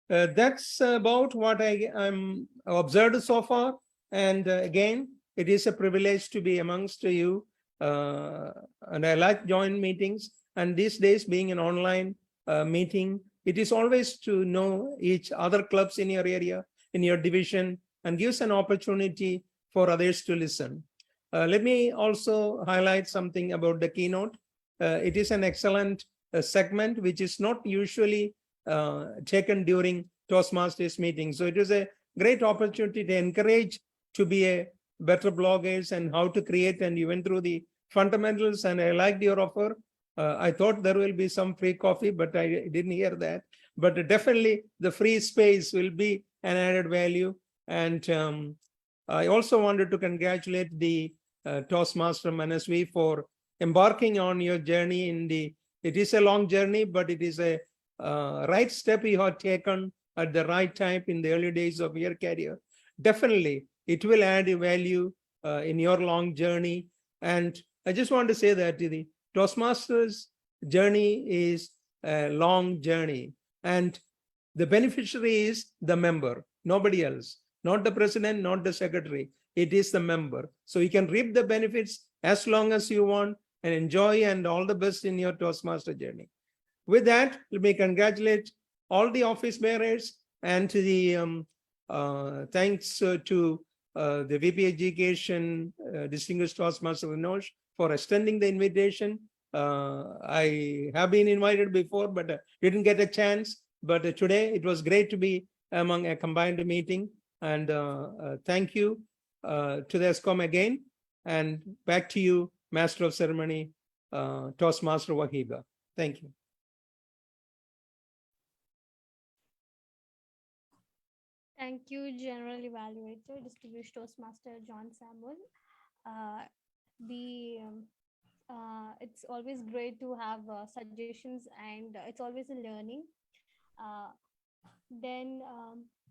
That's about what I'm observed so far. And again, it is a privilege to be amongst you. And I like joint meetings. And these days, being an online meeting, it is always to know each other clubs in your area, in your division, and gives an opportunity for others to listen. Let me also highlight something about the keynote. It is an excellent segment, which is not usually taken during Toastmasters meetings. So it is a great opportunity to encourage to be a better bloggers and how to create, and you went through the fundamentals, and I liked your offer. I thought there will be some free coffee, but I didn't hear that. But definitely the free space will be an added value. And I also wanted to congratulate the Toastmaster Manasvi for embarking on your journey in the, it is a long journey, but it is a right step you have taken at the right time in the early days of your career. Definitely, it will add value in your long journey. And I just want to say that the Toastmasters journey is a long journey, and the beneficiary is the member, nobody else, not the president, not the secretary. It is the member. So you can reap the benefits as long as you want, and enjoy, and all the best in your Toastmaster journey. With that, let me congratulate all the office bearers, and to the thanks to the VP Education, Distinguished Toastmaster Vinosh, for extending the invitation. I have been invited before, but didn't get a chance. But today it was great to be among a combined meeting. And thank you to the ESCOM again. And back to you, Master of Ceremony, Toastmaster Wahiba. Thank you. Thank you, General Evaluator, Distinguished Toastmaster John Samuel. It's always great to have suggestions, and it's always a learning.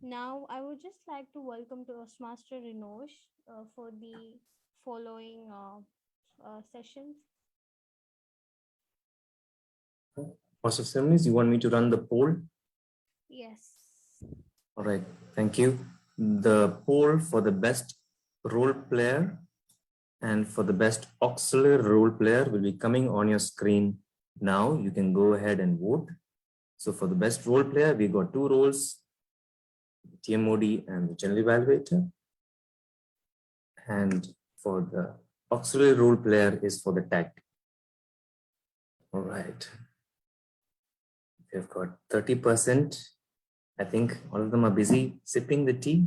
Now I would just like to welcome Toastmaster Rinosh for the following sessions. Master of Ceremonies, you want me to run the poll? Yes. All right, thank you. The poll for the best role player and for the best auxiliary role player will be coming on your screen now. You can go ahead and vote. So for the best role player, we got two roles, TMOD and the General Evaluator. And for the auxiliary role player is for the tag. All right. We've got 30%. I think all of them are busy sipping the tea.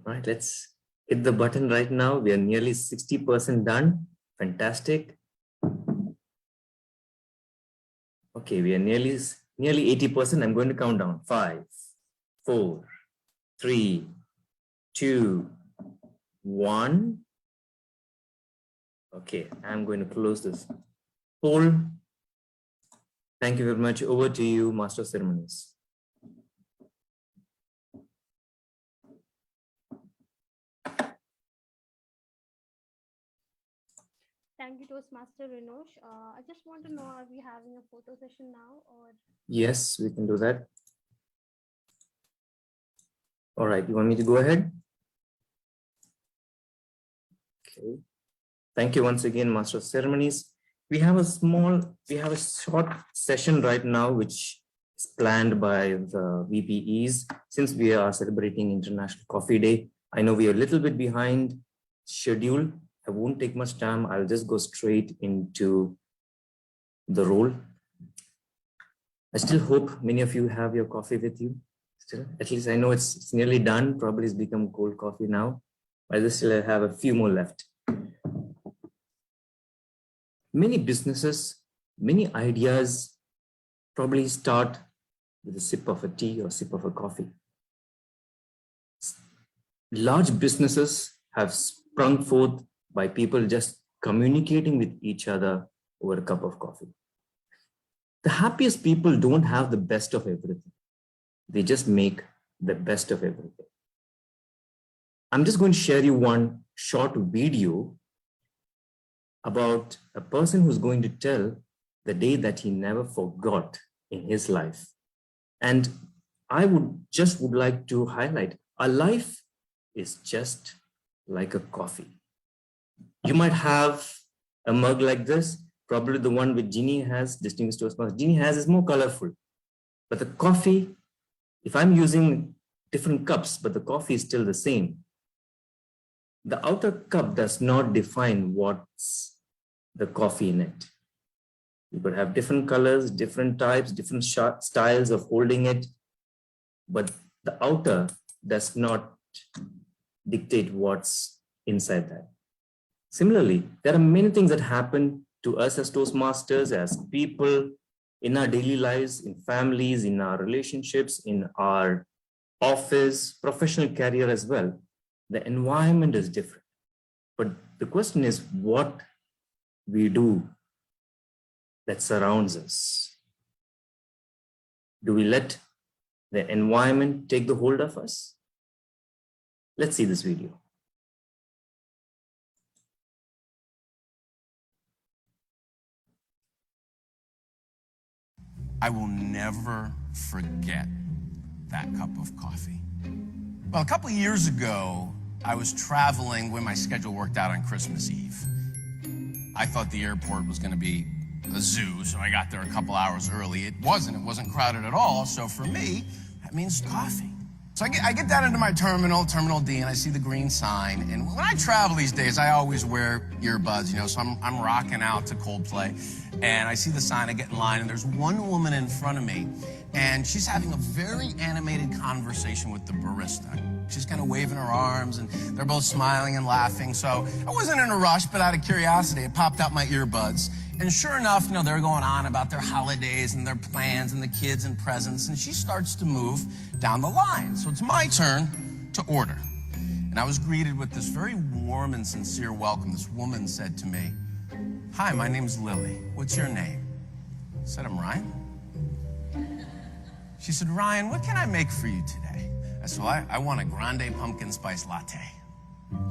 All right, let's hit the button right now. We are nearly 60% done. Fantastic. Okay, we are nearly 80%. I'm going to count down. 5, 4, 3, 2, 1. Okay, I'm going to close this poll. Thank you very much. Over to you, Master of Ceremonies. Thank you, Toastmaster Rinosh. I just want to know, are we having a photo session now or? Yes, we can do that. All right, you want me to go ahead? Okay. Thank you once again, Master of Ceremonies. We have a short session right now, which is planned by the VPEs. Since we are celebrating International Coffee Day, I know we are a little bit behind schedule. I won't take much time. I'll just go straight into the role. I still hope many of you have your coffee with you. Still, at least I know it's nearly done. Probably it's become cold coffee now. But I still have a few more left. Many businesses, many ideas probably start with a sip of a tea or sip of a coffee. Large businesses have sprung forth by people just communicating with each other over a cup of coffee. The happiest people don't have the best of everything. They just make the best of everything. I'm just going to share you one short video about a person who's going to tell the day that he never forgot in his life. And I would like to highlight, a life is just like a coffee. You might have a mug like this, probably the one which Ginny has, Distinguished Toastmaster Ginny has, is more colorful. But the coffee, if I'm using different cups, but the coffee is still the same, the outer cup does not define what's the coffee in it. You could have different colors, different types, different styles of holding it, but the outer does not dictate what's inside that. Similarly, there are many things that happen to us as Toastmasters, as people, in our daily lives, in families, in our relationships, in our office, professional career as well. The environment is different. But the question is what we do that surrounds us. Do we let the environment take the hold of us? Let's see this video. I will never forget that cup of coffee. Well, a couple of years ago, I was traveling when my schedule worked out on Christmas Eve. I thought the airport was going to be a zoo, so I got there a couple hours early. It wasn't crowded at all, so for me, that means coffee. So I get down into my terminal D, and I see the green sign, and when I travel these days, I always wear earbuds, you know, so I'm rocking out to Coldplay, and I see the sign, I get in line, and there's one woman in front of me, and she's having a very animated conversation with the barista. She's kind of waving her arms, and they're both smiling and laughing. So I wasn't in a rush, but out of curiosity, I popped out my earbuds. And sure enough, you know, they're going on about their holidays and their plans and the kids and presents. And she starts to move down the line. So it's my turn to order. And I was greeted with this very warm and sincere welcome. This woman said to me, "Hi, my name's Lily. What's your name?" I said, "I'm Ryan." She said, "Ryan, what can I make for you today?" I said, "Well, I want a grande pumpkin spice latte."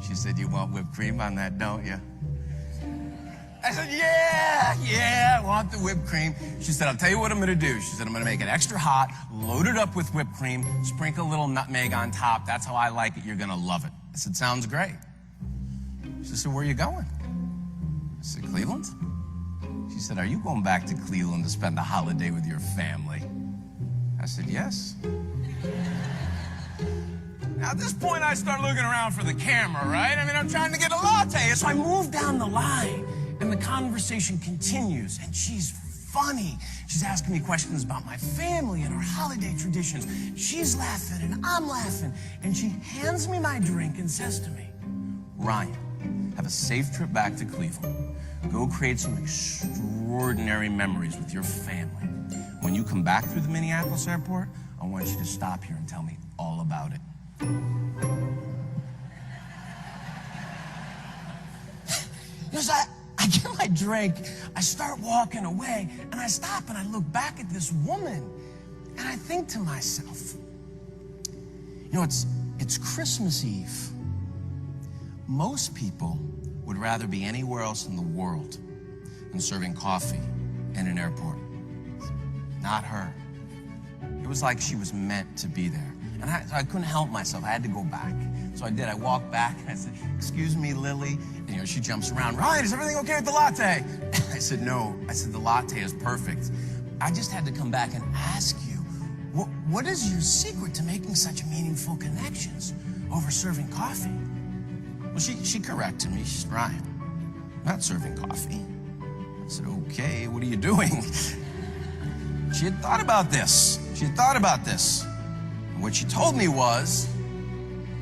She said, "You want whipped cream on that, don't you?" I said, yeah, I want the whipped cream. She said, "I'll tell you what I'm gonna do." She said, "I'm gonna make it extra hot, load it up with whipped cream, sprinkle a little nutmeg on top. That's how I like it. You're gonna love it." I said, "Sounds great." She said, "Where are you going?" I said, "Cleveland." She said, "Are you going back to Cleveland to spend the holiday with your family?" I said, "Yes." Now, at this point, I start looking around for the camera, right? I mean, I'm trying to get a latte. So I move down the line, and the conversation continues, and she's funny. She's asking me questions about my family and our holiday traditions. She's laughing and I'm laughing. And she hands me my drink and says to me, Ryan, have a safe trip back to Cleveland. Go create some extraordinary memories with your family. When you come back through the Minneapolis airport, I want you to stop here and tell me all about it. Because I get my drink, I start walking away, and I stop and I look back at this woman, and I think to myself, you know, it's Christmas Eve. Most people would rather be anywhere else in the world than serving coffee in an airport. Not her. It was like she was meant to be there. And I couldn't help myself. I had to go back. So I did. I walked back and I said, excuse me, Lily. And, you know, she jumps around. Ryan, is everything okay with the latte? I said, no. I said, the latte is perfect. I just had to come back and ask you, what is your secret to making such meaningful connections over serving coffee? Well, she corrected me. She said, Ryan, I'm not serving coffee. I said, okay, what are you doing? She had thought about this. And what she told me was,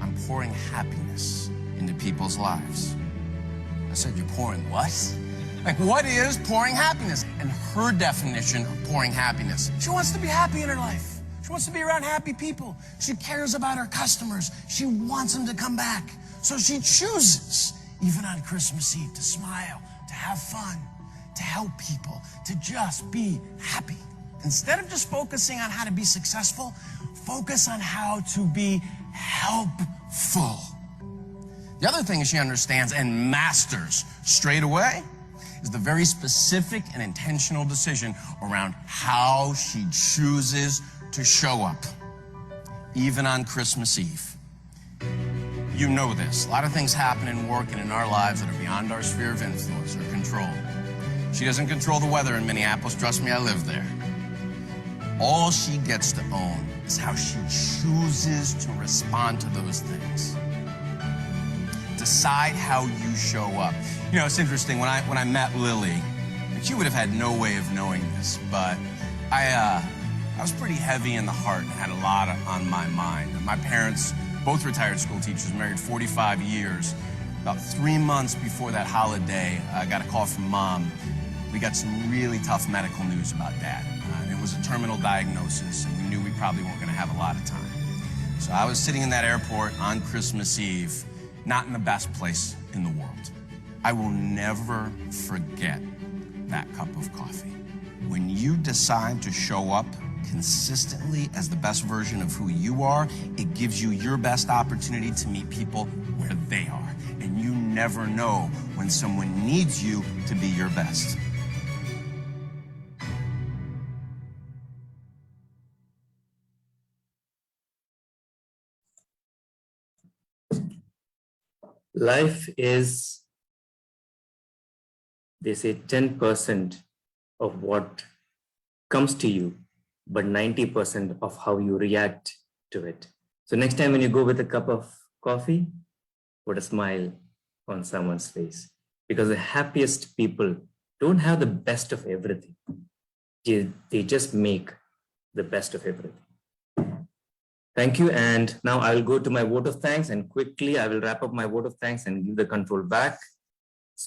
I'm pouring happiness into people's lives. I said, you're pouring what? Like, what is pouring happiness? And her definition of pouring happiness, she wants to be happy in her life. She wants to be around happy people. She cares about her customers. She wants them to come back. So she chooses, even on Christmas Eve, to smile, to have fun, to help people, to just be happy. Instead of just focusing on how to be successful, focus on how to be helpful. The other thing she understands and masters straight away is the very specific and intentional decision around how she chooses to show up, even on Christmas Eve. You know this. A lot of things happen in work and in our lives that are beyond our sphere of influence or control. She doesn't control the weather in Minneapolis. Trust me, I live there. All she gets to own is how she chooses to respond to those things. Decide how you show up. You know, it's interesting, when I met Lily, and she would have had no way of knowing this, but I was pretty heavy in the heart and had a lot on my mind. My parents, both retired school teachers, married 45 years. About 3 months before that holiday, I got a call from Mom. We got some really tough medical news about Dad. It was a terminal diagnosis, and we knew we probably weren't going to have a lot of time. So I was sitting in that airport on Christmas Eve, not in the best place in the world. I will never forget that cup of coffee. When you decide to show up consistently as the best version of who you are, it gives you your best opportunity to meet people where they are. And you never know when someone needs you to be your best. Life is, they say, 10% of what comes to you, but 90% of how you react to it. So next time when you go with a cup of coffee, put a smile on someone's face, because the happiest people don't have the best of everything. They just make the best of everything. Thank you. And now I will go to my vote of thanks, and quickly I will wrap up my vote of thanks and give the control back.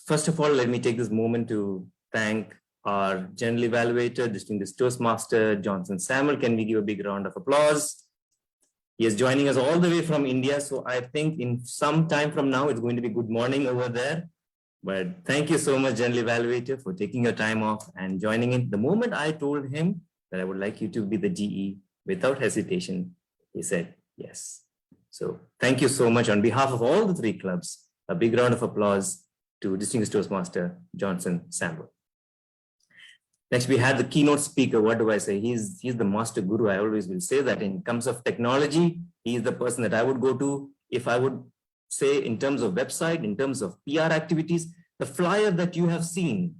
First of all, let me take this moment to thank our general evaluator, distinguished Toastmaster, Johnson Samuel. Can we give a big round of applause? He is joining us all the way from India. So I think in some time from now, it's going to be good morning over there. But thank you so much, general evaluator, for taking your time off and joining in. The moment I told him that I would like you to be the GE, without hesitation, he said yes. So thank you so much on behalf of all the 3 clubs. A big round of applause to distinguished Toastmaster Johnson Samuel. Next, we had the keynote speaker. What do I say? He's the master guru. I always will say that in terms of technology, he is the person that I would go to. If I would say in terms of website, in terms of PR activities, the flyer that you have seen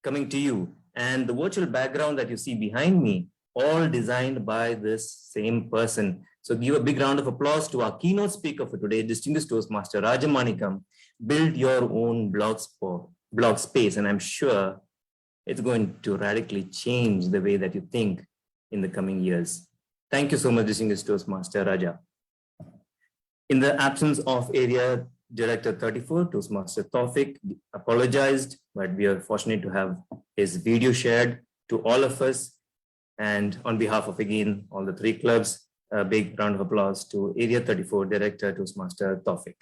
coming to you and the virtual background that you see behind me, all designed by this same person. So give a big round of applause to our keynote speaker for today, distinguished Toastmaster Rajamanikam. Build your own blog space, and I'm sure it's going to radically change the way that you think in the coming years. Thank you so much, distinguished Toastmaster Raja. In the absence of Area Director 34, Toastmaster Taufik apologized, but we are fortunate to have his video shared to all of us. And on behalf of, again, all the three clubs, a big round of applause to Area 34 Director Toastmaster Taufik.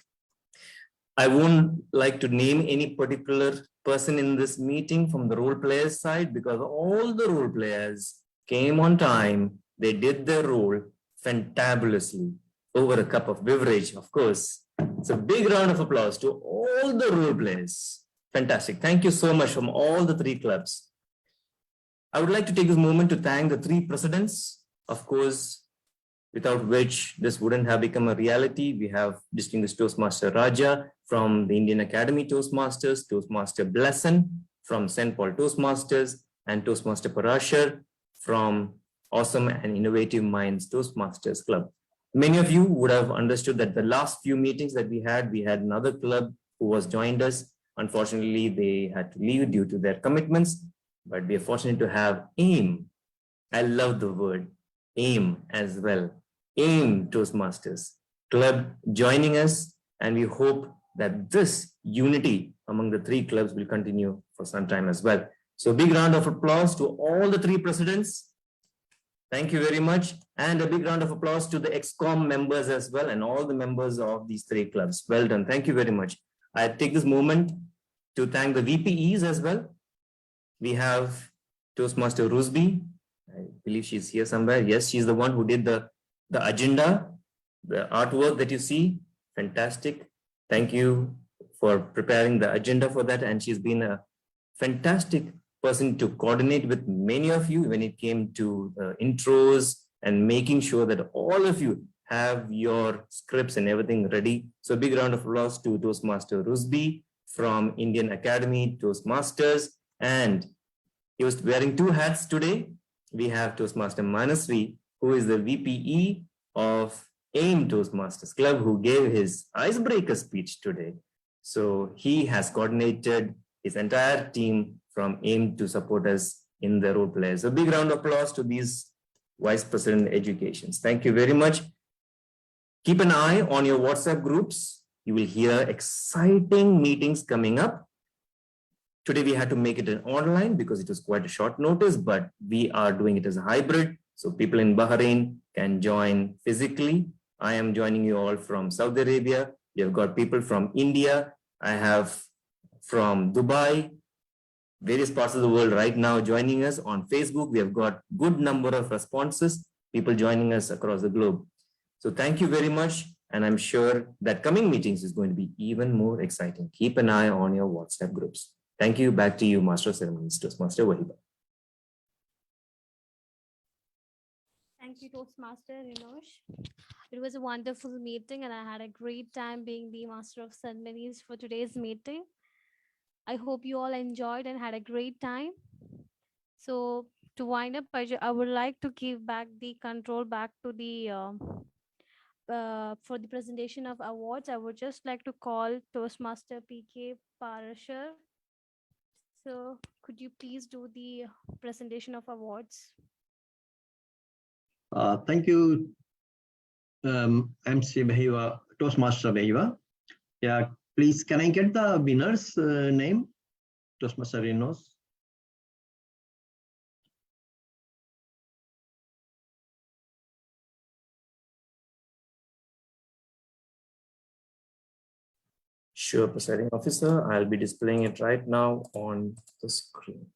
I won't like to name any particular person in this meeting from the role players side, because all the role players came on time. They did their role fantabulously over a cup of beverage, of course. It's a big round of applause to all the role players. Fantastic. Thank you so much from all the three clubs. I would like to take this moment to thank the three presidents, of course, without which this wouldn't have become a reality. We have distinguished Toastmaster Raja from the Indian Academy Toastmasters, Toastmaster Blesson from St. Paul Toastmasters, and Toastmaster Parashar from Awesome and Innovative Minds Toastmasters Club. Many of you would have understood that the last few meetings that we had another club who was joined us. Unfortunately, they had to leave due to their commitments, but we are fortunate to have AIM. I love the word AIM as well. AIM Toastmasters Club joining us, and we hope that this unity among the three clubs will continue for some time as well. So big round of applause to all the three presidents. Thank you very much. And a big round of applause to the ExCom members as well and all the members of these three clubs. Well done. Thank you very much. I take this moment to thank the VPEs as well. We have Toastmaster Rusby. I believe she's here somewhere. Yes, she's the one who did the agenda, the artwork that you see. Fantastic. Thank you for preparing the agenda for that. And she's been a fantastic person to coordinate with many of you when it came to intros and making sure that all of you have your scripts and everything ready. So big round of applause to Toastmaster Rusby from Indian Academy Toastmasters. And he was wearing two hats today. We have Toastmaster Manasri, who is the VPE of AIM Toastmasters Club, who gave his icebreaker speech today. So he has coordinated his entire team from AIM to support us in the role players. So big round of applause to these Vice President Educations. Thank you very much. Keep an eye on your WhatsApp groups. You will hear exciting meetings coming up. Today we had to make it an online because it was quite a short notice, but we are doing it as a hybrid. So people in Bahrain can join physically. I am joining you all from Saudi Arabia. We have got people from India. I have from Dubai, various parts of the world right now joining us on Facebook. We have got good number of responses, people joining us across the globe. So thank you very much. And I'm sure that coming meetings is going to be even more exciting. Keep an eye on your WhatsApp groups. Thank you. Back to you, Master of Ceremonies, Toastmaster Wahiba. Thank you, Toastmaster Rinosh. It was a wonderful meeting, and I had a great time being the Master of Ceremonies for today's meeting. I hope you all enjoyed and had a great time. So to wind up, I would like to give back the control back to the for the presentation of awards. I would just like to call Toastmaster PK Parashar. So could you please do the presentation of awards? Thank you, MC Behiva, Toastmaster Behiva. Yeah, please, can I get the winner's name? Toastmaster Renos. Sure, Presiding Officer. I'll be displaying it right now on the screen.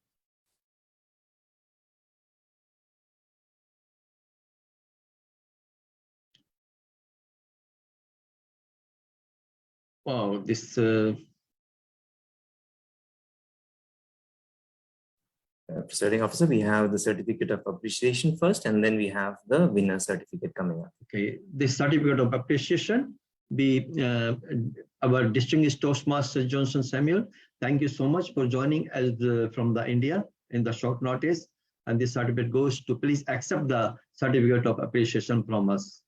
Wow, this Presiding Officer, we have the certificate of appreciation first, and then we have the winner certificate coming up. Okay, this certificate of appreciation be our distinguished Toastmaster Johnson Samuel. Thank you so much for joining as from the India in the short notice. And this certificate goes to, please accept the certificate of appreciation from us.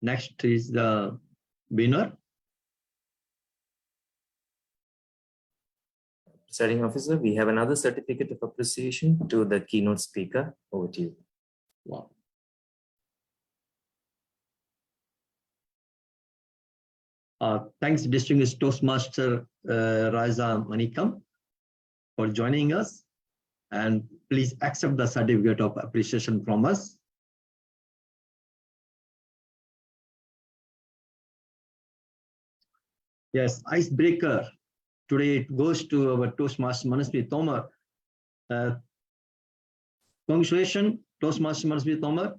Next is the winner. Presiding officer, we have another certificate of appreciation to the keynote speaker. Over to you. Wow. Thanks, distinguished Toastmaster Raza Manikam, for joining us. And please accept the certificate of appreciation from us. Yes, icebreaker. Today it goes to our Toastmaster Manasvi Tomar. Congratulations, Toastmaster Manasvi Tomar,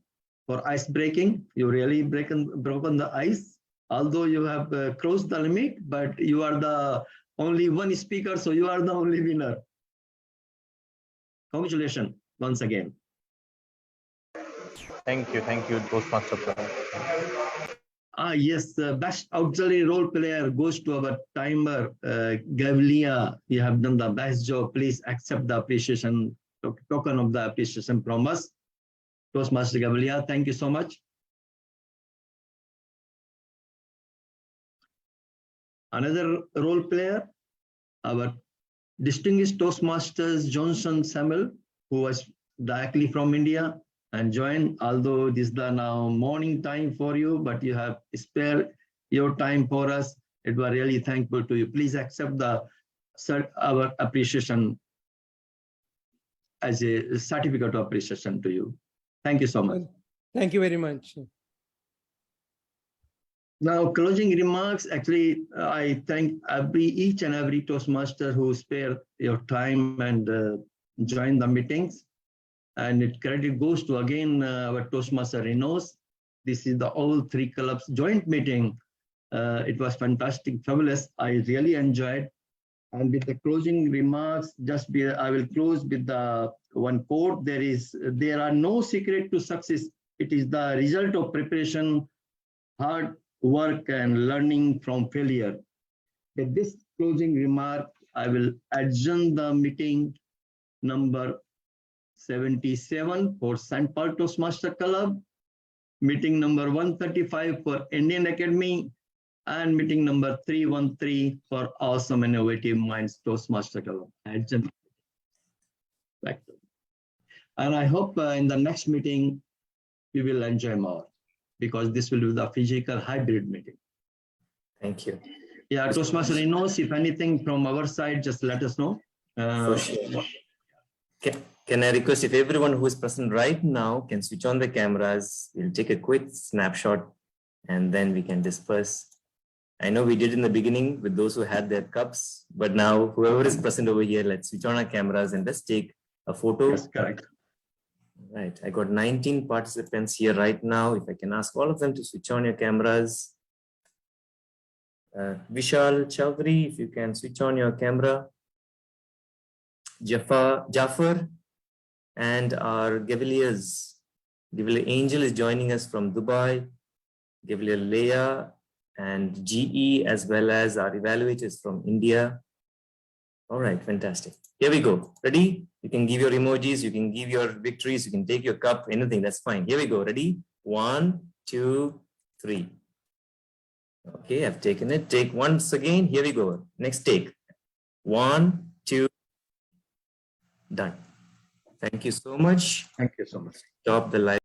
for ice breaking. You really broken the ice. Although you have crossed the limit, but you are the only one speaker, so you are the only winner. Congratulations once again. Thank you, Toastmaster. Yes, best auxiliary role player goes to our timer, Gavlia. You have done the best job. Please accept the appreciation, token of the appreciation from us. Toastmaster Gavlia, thank you so much. Another role player, our distinguished Toastmasters Johnson Samuel, who was directly from India and joined, although this is the now morning time for you, but you have spared your time for us. It was really thankful to you. Please accept our appreciation as a certificate of appreciation to you. Thank you so much. Thank you very much. Now, closing remarks. Actually, I thank each and every Toastmaster who spared your time and joined the meetings. And credit goes to again our Toastmaster Renos. This is the all three clubs joint meeting. It was fantastic, fabulous. I really enjoyed. And with the closing remarks, I will close with the one quote. There are no secret to success. It is the result of preparation, hard work, and learning from failure. With this closing remark, I will adjourn the meeting number 77 for St. Paul Toastmaster Club, meeting number 135 for Indian Academy, and meeting number 313 for Awesome Innovative Minds Toastmaster Club. And I hope in the next meeting, we will enjoy more, because this will be the physical hybrid meeting. Thank you. Yeah, Toastmaster knows if anything from our side, just let us know. For sure. Can I request if everyone who is present right now can switch on the cameras, we'll take a quick snapshot and then we can disperse. I know we did in the beginning with those who had their cups, but now whoever is present over here, let's switch on our cameras and let's take a photo. Yes, correct. Right, I got 19 participants here right now. If I can ask all of them to switch on your cameras. Vishal Chaudhary, if you can switch on your camera. Jafar and our Gavilier Angel is joining us from Dubai. Gavilier Leah and GE, as well as our evaluators from India. All right, fantastic. Here we go. Ready? You can give your emojis, you can give your victories, you can take your cup, anything, that's fine. Here we go. Ready? 1, 2, 3. Okay, I've taken it. Take once again. Here we go. Next take. 1, 2. Done. Thank you so much. Thank you so much. Stop the live.